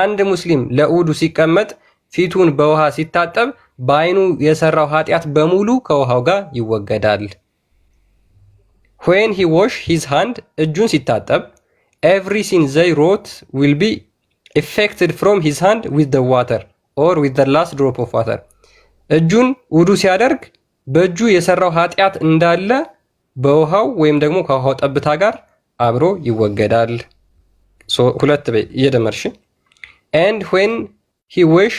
አንድ ሙስሊም ለኡዱ ሲቀመጥ ፊቱን በውሃ ሲታጠብ በአይኑ የሰራው ኃጢአት በሙሉ ከውሃው ጋር ይወገዳል። when he wash his hand እጁን ሲታጠብ every sin they wrote will be affected from his hand with the water or with the last drop of water. እጁን ውዱ ሲያደርግ በእጁ የሰራው ኃጢአት እንዳለ በውሃው ወይም ደግሞ ከውሃው ጠብታ ጋር አብሮ ይወገዳል። ሁለት እየደመርሽ and when he wash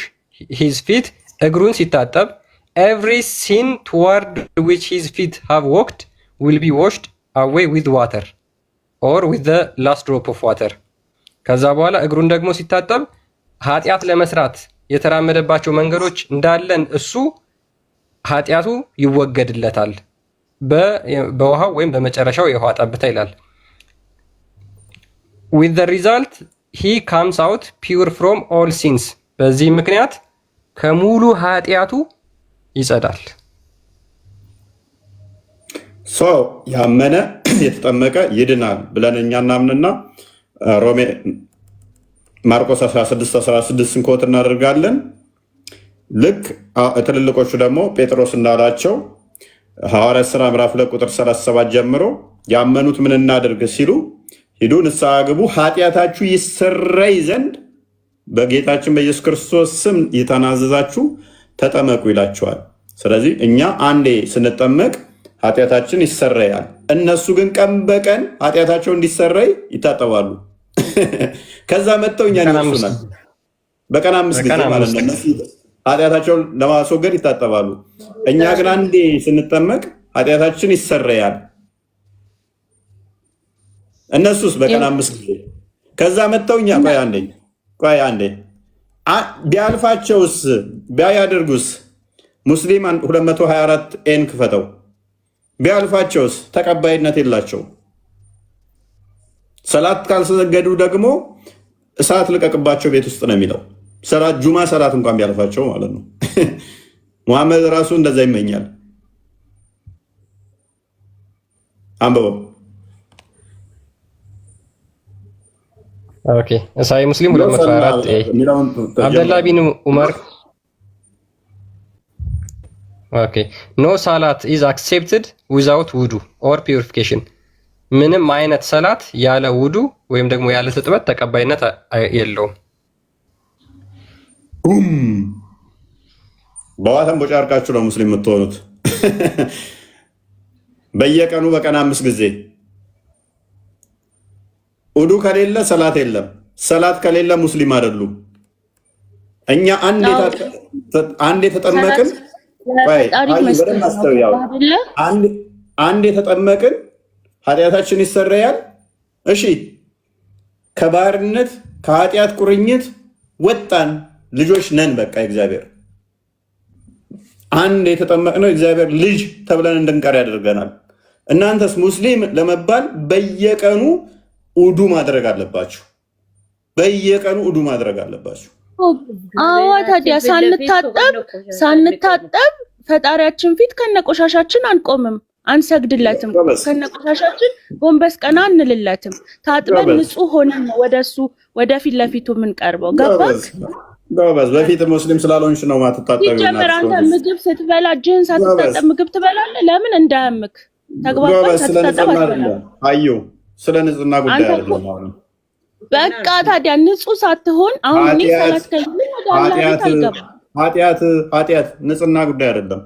his feet እግሩን ሲታጠብ every sin toward which his feet have walked will be washed away with water or with the last drop of water. ከዛ በኋላ እግሩን ደግሞ ሲታጠብ ኃጢአት ለመስራት የተራመደባቸው መንገዶች እንዳለን እሱ ኃጢአቱ ይወገድለታል በውሃው ወይም በመጨረሻው የውሃ ጠብታ ይላል። with the result he comes out pure from all sins በዚህ ምክንያት ከሙሉ ኃጢአቱ ይጸዳል። ያመነ የተጠመቀ ይድናል ብለን እኛ እናምንና ሮሜ ማርቆስ 16:16 ኮት እናደርጋለን። ልክ ትልልቆቹ ደግሞ ጴጥሮስ እንዳላቸው ሐዋርያት ሥራ ምዕራፍ 2 ቁጥር 37 ጀምሮ ያመኑት ምን እናድርግ ሲሉ ሂዱ ንስሐ ግቡ ኃጢአታችሁ ይሰረይ ዘንድ በጌታችን በኢየሱስ ክርስቶስ ስም የተናዘዛችሁ ተጠመቁ ይላቸዋል። ስለዚህ እኛ አንዴ ስንጠመቅ ኃጢአታችን ይሰረያል። እነሱ ግን ቀን በቀን ኃጢአታቸው እንዲሰረይ ይታጠባሉ። ከዛ መጥተው እኛን ይወሱናል። በቀን 5 ጊዜ ማለት ነው። እነሱ ኃጢአታቸውን ለማስወገድ ይታጠባሉ። እኛ ግን አንዴ ስንጠመቅ ኃጢአታችን ይሰረያል። እነሱስ በቀን 5 ጊዜ። ከዛ መጥተው እኛ ቆይ አንዴ ቢያልፋቸውስ ቢያደርጉስ ሙስሊም 224 ኤን ክፈተው ቢያልፋቸውስ ተቀባይነት የላቸው። ሰላት ካልሰገዱ ደግሞ እሳት ልቀቅባቸው ቤት ውስጥ ነው የሚለው። ሰላት ጁማ ሰላት እንኳን ቢያልፋቸው ማለት ነው። ሙሐመድ ራሱ እንደዛ ይመኛል። አንብበው። ኦኬ ሳሂህ ሙስሊም 204 አብደላህ ቢን ዑመር ኦኬ ኖ ሳላት ኢዝ አክሴፕትድ ዊዛውት ውዱ ኦር ፒዩሪፊኬሽን ምንም አይነት ሰላት ያለ ውዱ ወይም ደግሞ ያለ ትጥበት ተቀባይነት የለውም። በዋተን ቦጫርቃችሁ ነው ሙስሊም የምትሆኑት። በየቀኑ በቀን 5 ጊዜ ውዱ ከሌለ ሰላት የለም። ሰላት ከሌለ ሙስሊም አይደሉም። እኛ አንድ የተጠመቅን አንድ የተጠመቅን ኃጢአታችን ይሰረያል። እሺ ከባርነት ከኃጢአት ቁርኝት ወጣን፣ ልጆች ነን። በቃ እግዚአብሔር አንድ የተጠመቅነው እግዚአብሔር ልጅ ተብለን እንድንቀር ያደርገናል። እናንተስ ሙስሊም ለመባል በየቀኑ ውዱ ማድረግ አለባችሁ። በየቀኑ ውዱ ማድረግ አለባችሁ። አዎ ታዲያ ሳንታጠብ ፈጣሪያችን ፊት ከነቆሻሻችን አንቆምም፣ አንሰግድለትም። ከነቆሻሻችን ጎንበስ ቀና እንልለትም። ታጥበን ንጹህ ሆነን ነው ወደሱ ወደፊት ለፊቱ የምንቀርበው። ገባክ? ጎበዝ። በፊት ሙስሊም ስላልሆንሽ ነው ማትታጠቢው። ይጀምር። አንተ ምግብ ስትበላ እጅህን ሳትታጠብ ምግብ ትበላለህ። ለምን? እንዳያምክ። ተግባባን? ሳትታጠብ አዩ ስለ ንጽህና ጉዳይ አይደለም። አሁን በቃ ታዲያ ንጹህ ሳትሆን አሁን እኔ ሰላት ከልኝ ወደ አላህ ቤት አልገባም። ኃጢአት ንጽህና ጉዳይ አይደለም።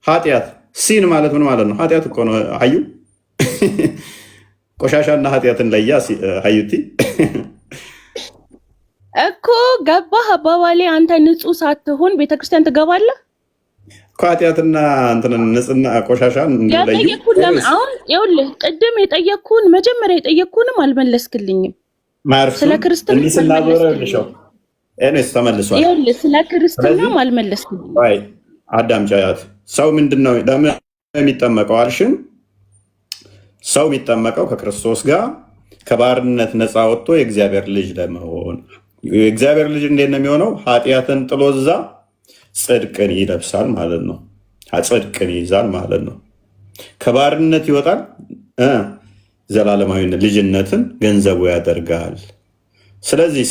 ኃጢአት ሲን ማለት ምን ማለት ነው? ኃጢአት እኮ ነው። አዩ ቆሻሻና ኃጢአትን ለያ አዩቲ እኮ ገባህ አባባሌ። አንተ ንጹህ ሳትሆን ቤተክርስቲያን ትገባለህ እኮ። ኃጢአትና እንትን ንጽህና ቆሻሻን እንደለዩ አሁን ይኸውልህ፣ ቅድም የጠየቅኩህን መጀመሪያ የጠየቅኩህንም አልመለስክልኝም። ስለ ክርስትና ተመልሷል። ይኸውልህ ስለ ክርስትናም አልመለስክልኝም። አዳምጫያት። ሰው ምንድን ነው የሚጠመቀው አልሽን? ሰው የሚጠመቀው ከክርስቶስ ጋር ከባርነት ነፃ ወጥቶ የእግዚአብሔር ልጅ ለመሆን። የእግዚአብሔር ልጅ እንዴት ነው የሚሆነው? ኃጢአትን ጥሎ እዛ ጽድቅን ይለብሳል ማለት ነው። ጽድቅን ይይዛል ማለት ነው። ከባርነት ይወጣል፣ ዘላለማዊ ልጅነትን ገንዘቡ ያደርጋል። ስለዚህ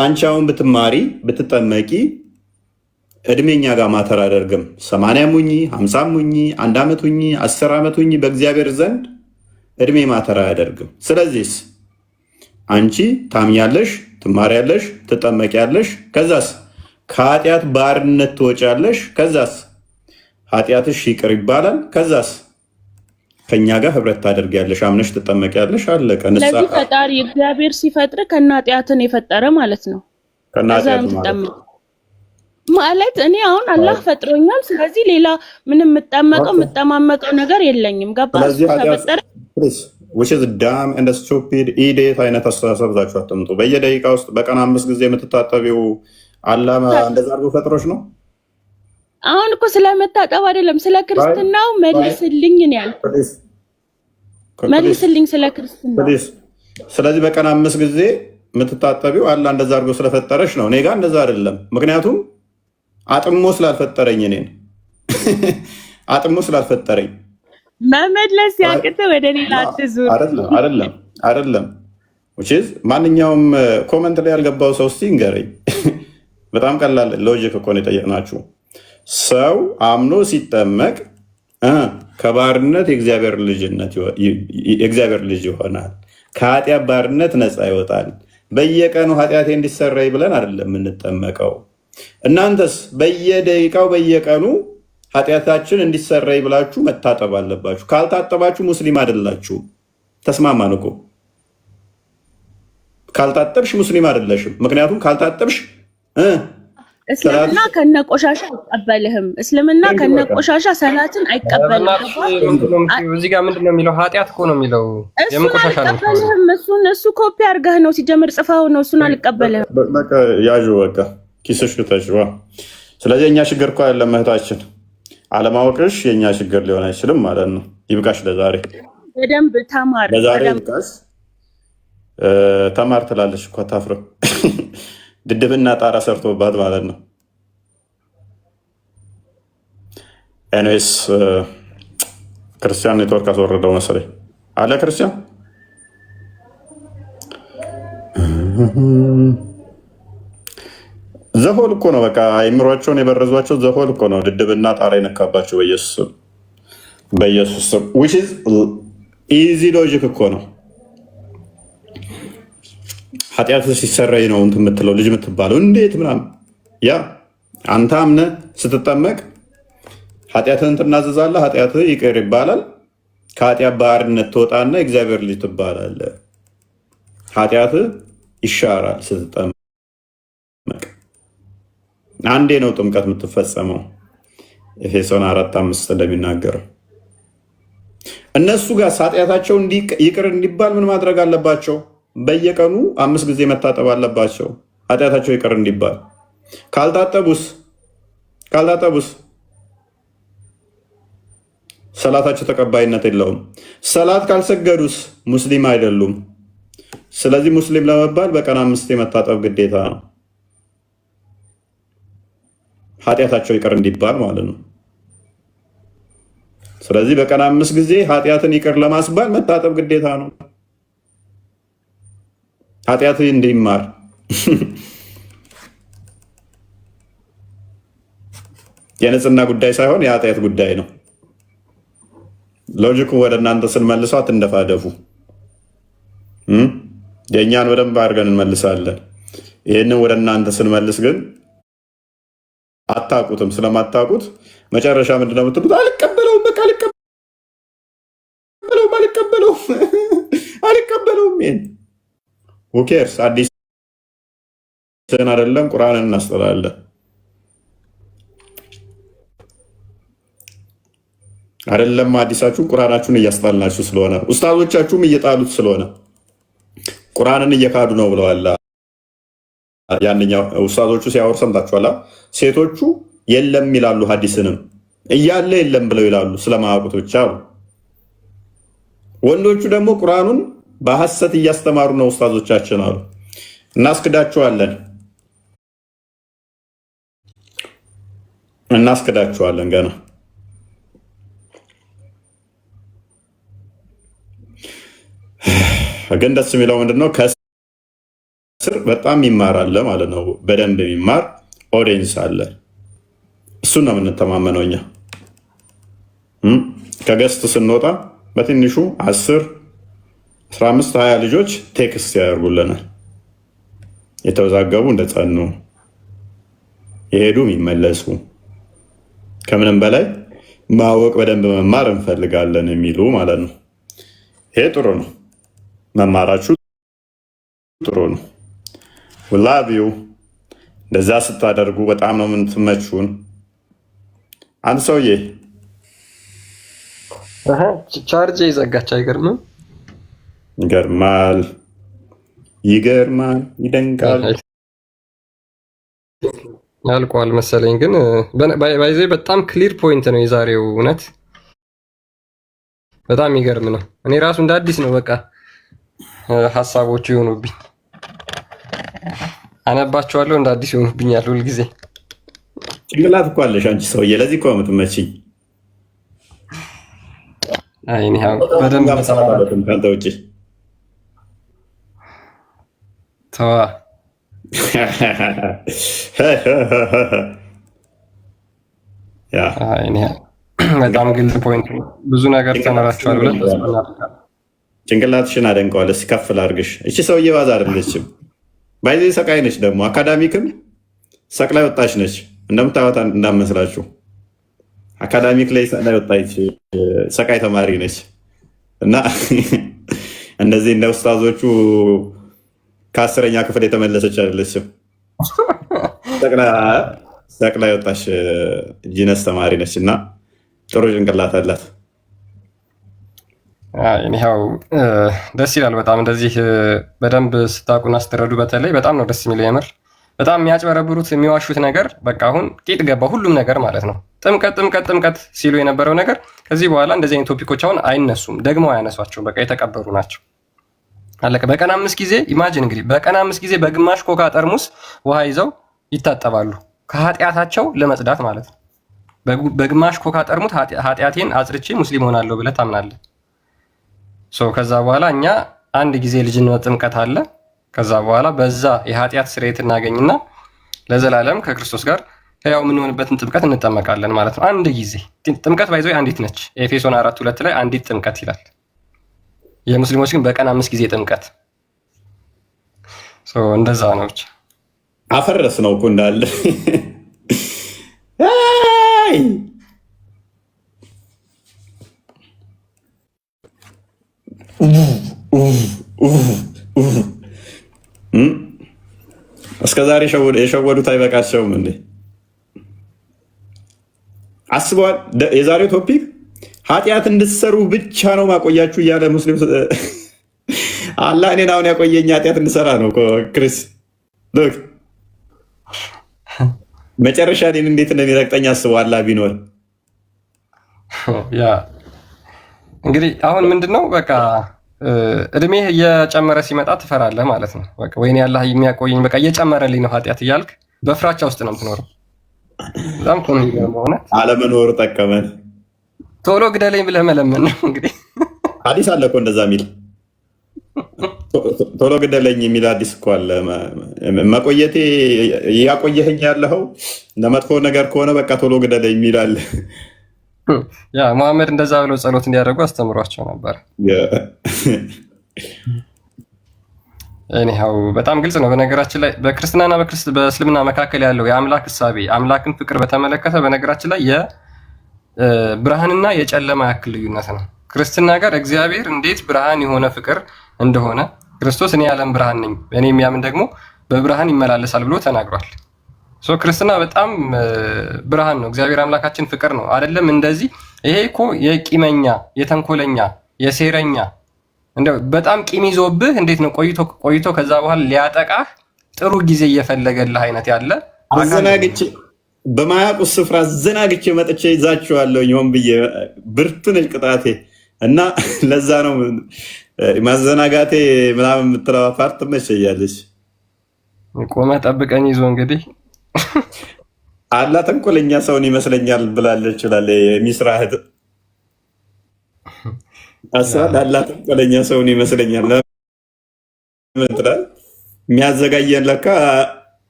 አንቺ አሁን ብትማሪ ብትጠመቂ እድሜኛ ጋር ማተር አደርግም። 80 ሙኝ 50 ሙኝ 1 ዓመት ሁኚ 10 ዓመት ሁኚ በእግዚአብሔር ዘንድ እድሜ ማተር አያደርግም። ስለዚህ አንቺ ታምኛለሽ፣ ትማሪያለሽ፣ ትጠመቂያለሽ። ከዛስ ከኃጢአት ባርነት ትወጫለሽ። ከዛስ ኃጢአትሽ ይቅር ይባላል። ከዛስ ከኛ ጋር ህብረት ታደርጊያለሽ፣ አምነሽ ትጠመቂያለሽ። አለቀ። ስለዚህ ፈጣሪ እግዚአብሔር ሲፈጥር ከና ኃጢአትን የፈጠረ ማለት ነው። ከና ኃጢአት ማለት እኔ አሁን አላህ ፈጥሮኛል። ስለዚህ ሌላ ምንም የምጠማመቀው ነገር የለኝም። ገባህ? ተፈጠረ which is dumb and stupid idiot አይነት አስተሳሰብ ዛችሁ አትምጡ። በየደቂቃ ውስጥ በቀን 5 ጊዜ የምትታጠቢው አላህ እንደዛ አድርጎ ፈጥሮሽ ነው። አሁን እኮ ስለመታጠብ አይደለም፣ ስለ ክርስትናው መልስልኝ ነው ያልኩት። መልስልኝ ስለ ክርስትናው። ስለዚህ በቀን 5 ጊዜ የምትታጠቢው አላህ እንደዛ አድርጎ ስለፈጠረሽ ነው። እኔ ጋር እንደዛ አይደለም። ምክንያቱም አጥሞ ስላልፈጠረኝ እኔን አጥሞ ስላልፈጠረኝ መመለስ ያቅተ ወደ ሌላ አትዙር። አይደለም ማንኛውም ኮመንት ላይ ያልገባው ሰው እስቲ ንገረኝ። በጣም ቀላል ሎጂክ እኮ ነው የጠየቅናችሁ። ሰው አምኖ ሲጠመቅ ከባርነት የእግዚአብሔር ልጅ ይሆናል። ከኃጢአት ባርነት ነፃ ይወጣል። በየቀኑ ኃጢአቴ እንዲሰረይ ብለን አይደለም የምንጠመቀው። እናንተስ በየደቂቃው በየቀኑ ኃጢአታችን እንዲሰረይ ብላችሁ መታጠብ አለባችሁ። ካልታጠባችሁ ሙስሊም አይደላችሁም። ተስማማን እኮ። ካልታጠብሽ ሙስሊም አይደለሽም። ምክንያቱም ካልታጠብሽ እስልምና ከነቆሻሻ አይቀበልህም። እስልምና ከነቆሻሻ ሰላትን አይቀበልም። እዚህ ጋር ምንድን ነው የሚለው? ኃጢአት እኮ ነው የሚለው። የምን ቆሻሻ ነው? እሱ ኮፒ አድርገህ ነው ሲጀምር ጽፈው ነው። እሱን አልቀበልህም። በቃ ያዥ በቃ ኪስሽ ክተሽ። ስለዚህ የእኛ ችግር እኮ አይደለም እህታችን፣ አለማወቅሽ የእኛ ችግር ሊሆን አይችልም ማለት ነው። ይብቃሽ ለዛሬ። በደንብ ተማር። ለዛሬ ይብቃሽ። ተማር ትላለች እኮ አታፍርም። ድድብና ጣራ ሰርቶባት ማለት ነው። ኤኒዌይስ ክርስቲያን ኔትወርክ አስወረደው መሰለኝ አለ ክርስቲያን ዘሆል እኮ ነው። በቃ አይምሯቸውን የበረዟቸው ዘሆል እኮ ነው። ድድብና ጣራ የነካባቸው በኢየሱስ ስም which is ኢዚ ሎጂክ እኮ ነው። ኃጢአት ሲሰረይ ነው እንትን የምትለው ልጅ የምትባለው እንዴት ምናምን። ያ አንተ አምነህ ስትጠመቅ ኃጢአትህን ትናዘዛለህ፣ ኃጢአትህ ይቅር ይባላል። ከኃጢአት ባርነት ትወጣና እግዚአብሔር ልጅ ትባላለህ። ኃጢአትህ ይሻራል ስትጠመቅ። አንዴ ነው ጥምቀት የምትፈጸመው ኤፌሶን 4:5 እንደሚናገረው። እነሱ ጋር ኃጢአታቸው ይቅር እንዲባል ምን ማድረግ አለባቸው? በየቀኑ 5 ጊዜ መታጠብ አለባቸው ኃጢአታቸው ይቅር እንዲባል። ካልታጠቡስ ሰላታቸው ተቀባይነት የለውም። ሰላት ካልሰገዱስ ሙስሊም አይደሉም። ስለዚህ ሙስሊም ለመባል በቀን 5 መታጠብ ግዴታ ነው፣ ኃጢአታቸው ይቅር እንዲባል ማለት ነው። ስለዚህ በቀን 5 ጊዜ ኃጢአትን ይቅር ለማስባል መታጠብ ግዴታ ነው፣ ኃጢአት እንዲማር። የንጽህና ጉዳይ ሳይሆን የኃጢአት ጉዳይ ነው። ሎጂኩ ወደ እናንተ ስንመልሰው አትንደፋደፉ። የእኛን በደንብ አድርገን እንመልሳለን። ይህንን ወደ እናንተ ስንመልስ ግን አታውቁትም። ስለማታውቁት መጨረሻ ምንድነው የምትሉት? አልቀበለውም፣ በቃ አልቀበለውም። ይሄን ሁኬርስ አዲስን አይደለም ቁርአንን እናስጠላለን አይደለም። አዲሳችሁን ቁርአናችሁን እያስጣልናችሁ ስለሆነ ኡስታዞቻችሁም እየጣሉት ስለሆነ ቁርአንን እየካዱ ነው ብለዋል። ያንኛው ኡስታዞቹ ሲያወሩ ሰምታችኋላ። ሴቶቹ የለም ይላሉ፣ ሐዲስንም እያለ የለም ብለው ይላሉ ስለማያውቁት ብቻ። ወንዶቹ ደግሞ ቁርአኑን በሐሰት እያስተማሩ ነው ኡስታዞቻችን አሉ። እናስክዳችኋለን ገና። ግን ደስ የሚለው ምንድነው ከስር በጣም ይማራል ማለት ነው። በደንብ የሚማር ኦዲየንስ አለ። እሱን ነው የምንተማመነው እኛ። ከገስት ስንወጣ በትንሹ 10፣ 15፣ 20 ልጆች ቴክስት ያደርጉልናል። የተወዛገቡ እንደጸኑ የሄዱ የሚመለሱ ከምንም በላይ ማወቅ በደንብ መማር እንፈልጋለን የሚሉ ማለት ነው። ይሄ ጥሩ ነው። መማራችሁ ጥሩ ነው። ውላቢው እንደዛ ስታደርጉ በጣም ነው የምትመቹን። አንድ ሰውዬ ቻርጅ ይዘጋች። አይገርምም? ይገርማል፣ ይደንቃል። ያልቋል መሰለኝ። ግን ባይዜ በጣም ክሊር ፖይንት ነው የዛሬው። እውነት በጣም የሚገርም ነው። እኔ ራሱ እንደ አዲስ ነው በቃ ሀሳቦቹ ይሆኑብኝ፣ አነባቸዋለሁ እንደ አዲስ ይሆኑብኛል ሁልጊዜ። ጭንቅላት እኮ አለሽ አንቺ ሰውዬ፣ ለዚህ እኮ የምትመችኝ። በደንብ ከአንተ ውጭ ተዋ። በጣም ግልጽ ፖይንት ነው። ብዙ ነገር ተመራችኋል ብለን ተስፋ እናደርጋለን። ጭንቅላትሽን አደንቀዋል። እስኪ ከፍ ላድርግሽ። እቺ ሰውዬ ባዛ አይደለችም። ባይዜ ሰቃይ ነች። ደግሞ አካዳሚክም ሰቅላይ ወጣች ነች። እንደምታወጣ እንዳመስላችሁ አካዳሚክ ላይ ሰቅላይ ወጣች ሰቃይ ተማሪ ነች። እና እንደዚህ እንደ ኡስታዞቹ ከ10ኛ ክፍል የተመለሰች አይደለችም። ሰቅላይ ወጣች ጂነስ ተማሪ ነች እና ጥሩ ጭንቅላት አላት። ይኸው ደስ ይላል በጣም እንደዚህ በደንብ ስታውቁና ስትረዱ፣ በተለይ በጣም ነው ደስ የሚለው። የምር በጣም የሚያጭበረብሩት የሚዋሹት ነገር በቃ አሁን ቂጥ ገባ ሁሉም ነገር ማለት ነው። ጥምቀት ሲሉ የነበረው ነገር ከዚህ በኋላ እንደዚህ አይነት ቶፒኮች አሁን አይነሱም፣ ደግሞ አያነሷቸውም። በቃ የተቀበሩ ናቸው። አለቀ። በቀን 5 ጊዜ ኢማጂን እንግዲህ በቀን 5 ጊዜ በግማሽ ኮካ ጠርሙስ ውሃ ይዘው ይታጠባሉ ከኃጢአታቸው ለመጽዳት ማለት ነው። በግማሽ ኮካ ጠርሙስ ኃጢአቴን አጽድቼ ሙስሊም ሆናለሁ ብለህ ታምናለህ። ከዛ በኋላ እኛ አንድ ጊዜ ልጅነት ጥምቀት አለ። ከዛ በኋላ በዛ የኃጢአት ስርየት እናገኝና ለዘላለም ከክርስቶስ ጋር ያው የምንሆንበትን ጥምቀት እንጠመቃለን ማለት ነው። አንድ ጊዜ ጥምቀት ባይዘው አንዲት ነች። ኤፌሶን 4:2 ላይ አንዲት ጥምቀት ይላል። የሙስሊሞች ግን በቀን 5 ጊዜ ጥምቀት። እንደዛ ነው። ብቻ አፈረስ ነው እኮ እንዳለ እስከዛሬ የሸወዱት አይበቃቸውም እንዴ? አስበዋል። የዛሬው ቶፒክ ኃጢአት እንድትሰሩ ብቻ ነው ማቆያችሁ እያለ ሙስሊም አላህ እኔን አሁን ያቆየኝ ኃጢአት እንድሰራ ነው። ክርስ መጨረሻ እኔን እንዴት እንደሚረግጠኝ አስበው። አላህ ቢኖር ያ እንግዲህ አሁን ምንድነው በቃ እድሜህ እየጨመረ ሲመጣ ትፈራለህ ማለት ነው። በቃ ወይኔ አላህ የሚያቆየኝ በቃ እየጨመረልኝ ነው ኃጢአት እያልክ በፍራቻ ውስጥ ነው የምትኖረው። በጣም እኮ ነው የሚገርመው። አለመኖር ጠቀመን። ቶሎ ግደለኝ ብለህ መለመን ነው እንግዲህ። ሐዲስ አለ እኮ እንደዛ የሚል ቶሎ ግደለኝ የሚል ሐዲስ እኮ አለ። መቆየቴ እያቆየኸኝ ያለኸው ለመጥፎ ነገር ከሆነ በቃ ቶሎ ግደለኝ የሚል አለ። ያ መሐመድ እንደዛ ብለው ጸሎት እንዲያደርጉ አስተምሯቸው ነበር። እኔው በጣም ግልጽ ነው። በነገራችን ላይ በክርስትናና በእስልምና መካከል ያለው የአምላክ እሳቤ አምላክን ፍቅር በተመለከተ በነገራችን ላይ የብርሃንና የጨለማ ያክል ልዩነት ነው። ክርስትና ጋር እግዚአብሔር እንዴት ብርሃን የሆነ ፍቅር እንደሆነ ክርስቶስ እኔ የዓለም ብርሃን ነኝ እኔ የሚያምን ደግሞ በብርሃን ይመላለሳል ብሎ ተናግሯል። ክርስትና በጣም ብርሃን ነው። እግዚአብሔር አምላካችን ፍቅር ነው አይደለም? እንደዚህ ይሄ እኮ የቂመኛ የተንኮለኛ የሴረኛ እንደው በጣም ቂም ይዞብህ እንዴት ነው ቆይቶ ከዛ በኋላ ሊያጠቃህ ጥሩ ጊዜ እየፈለገልህ አይነት ያለ አዘናግቼ በማያውቁት ስፍራ አዘናግቼ መጥቼ ይዛችኋለሁኝ ሆን ብዬ ብርቱ ነች ቅጣቴ እና ለዛ ነው ማዘናጋቴ ምናምን የምትለዋ ፓርት መቸያለች። ቆመህ ጠብቀኝ ይዞ እንግዲህ አላ ተንኮለኛ ሰውን ይመስለኛል ብላለች ይችላል የሚስራ እህት አሳል አላ ተንኮለኛ ሰውን ይመስለኛል ለምን ትላል? የሚያዘጋየን ለካ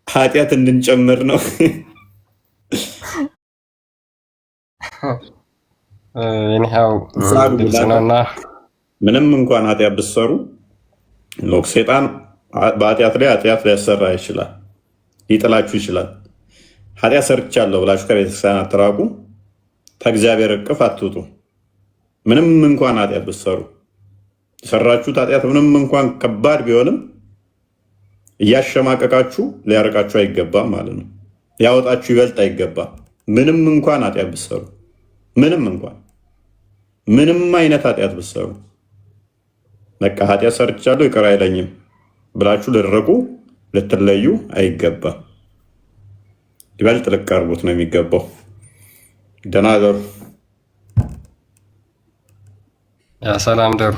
ኃጢአት እንድንጨምር ነው። ምንም እንኳን ኃጢአት ብትሰሩ ሴጣን በኃጢአት ላይ ኃጢአት ሊያሰራ ይችላል፣ ሊጥላችሁ ይችላል። ኃጢአት ሰርቻለሁ ብላችሁ ከቤተክርስቲያን አትራቁ፣ ከእግዚአብሔር እቅፍ አትውጡ። ምንም እንኳን ኃጢአት ብትሰሩ የሰራችሁት ኃጢአት ምንም እንኳን ከባድ ቢሆንም እያሸማቀቃችሁ ሊያርቃችሁ አይገባም ማለት ነው። ሊያወጣችሁ ይበልጥ አይገባም። ምንም እንኳን ኃጢአት ብትሰሩ ምንም አይነት ኃጢአት ብትሰሩ በቃ ኃጢአት ሰርቻለሁ ይቅር አይለኝም ብላችሁ ልትርቁ ልትለዩ አይገባም። ይበልጥ ልትቀርቡት ነው የሚገባው። ደህና ደሩ። ሰላም ደሩ።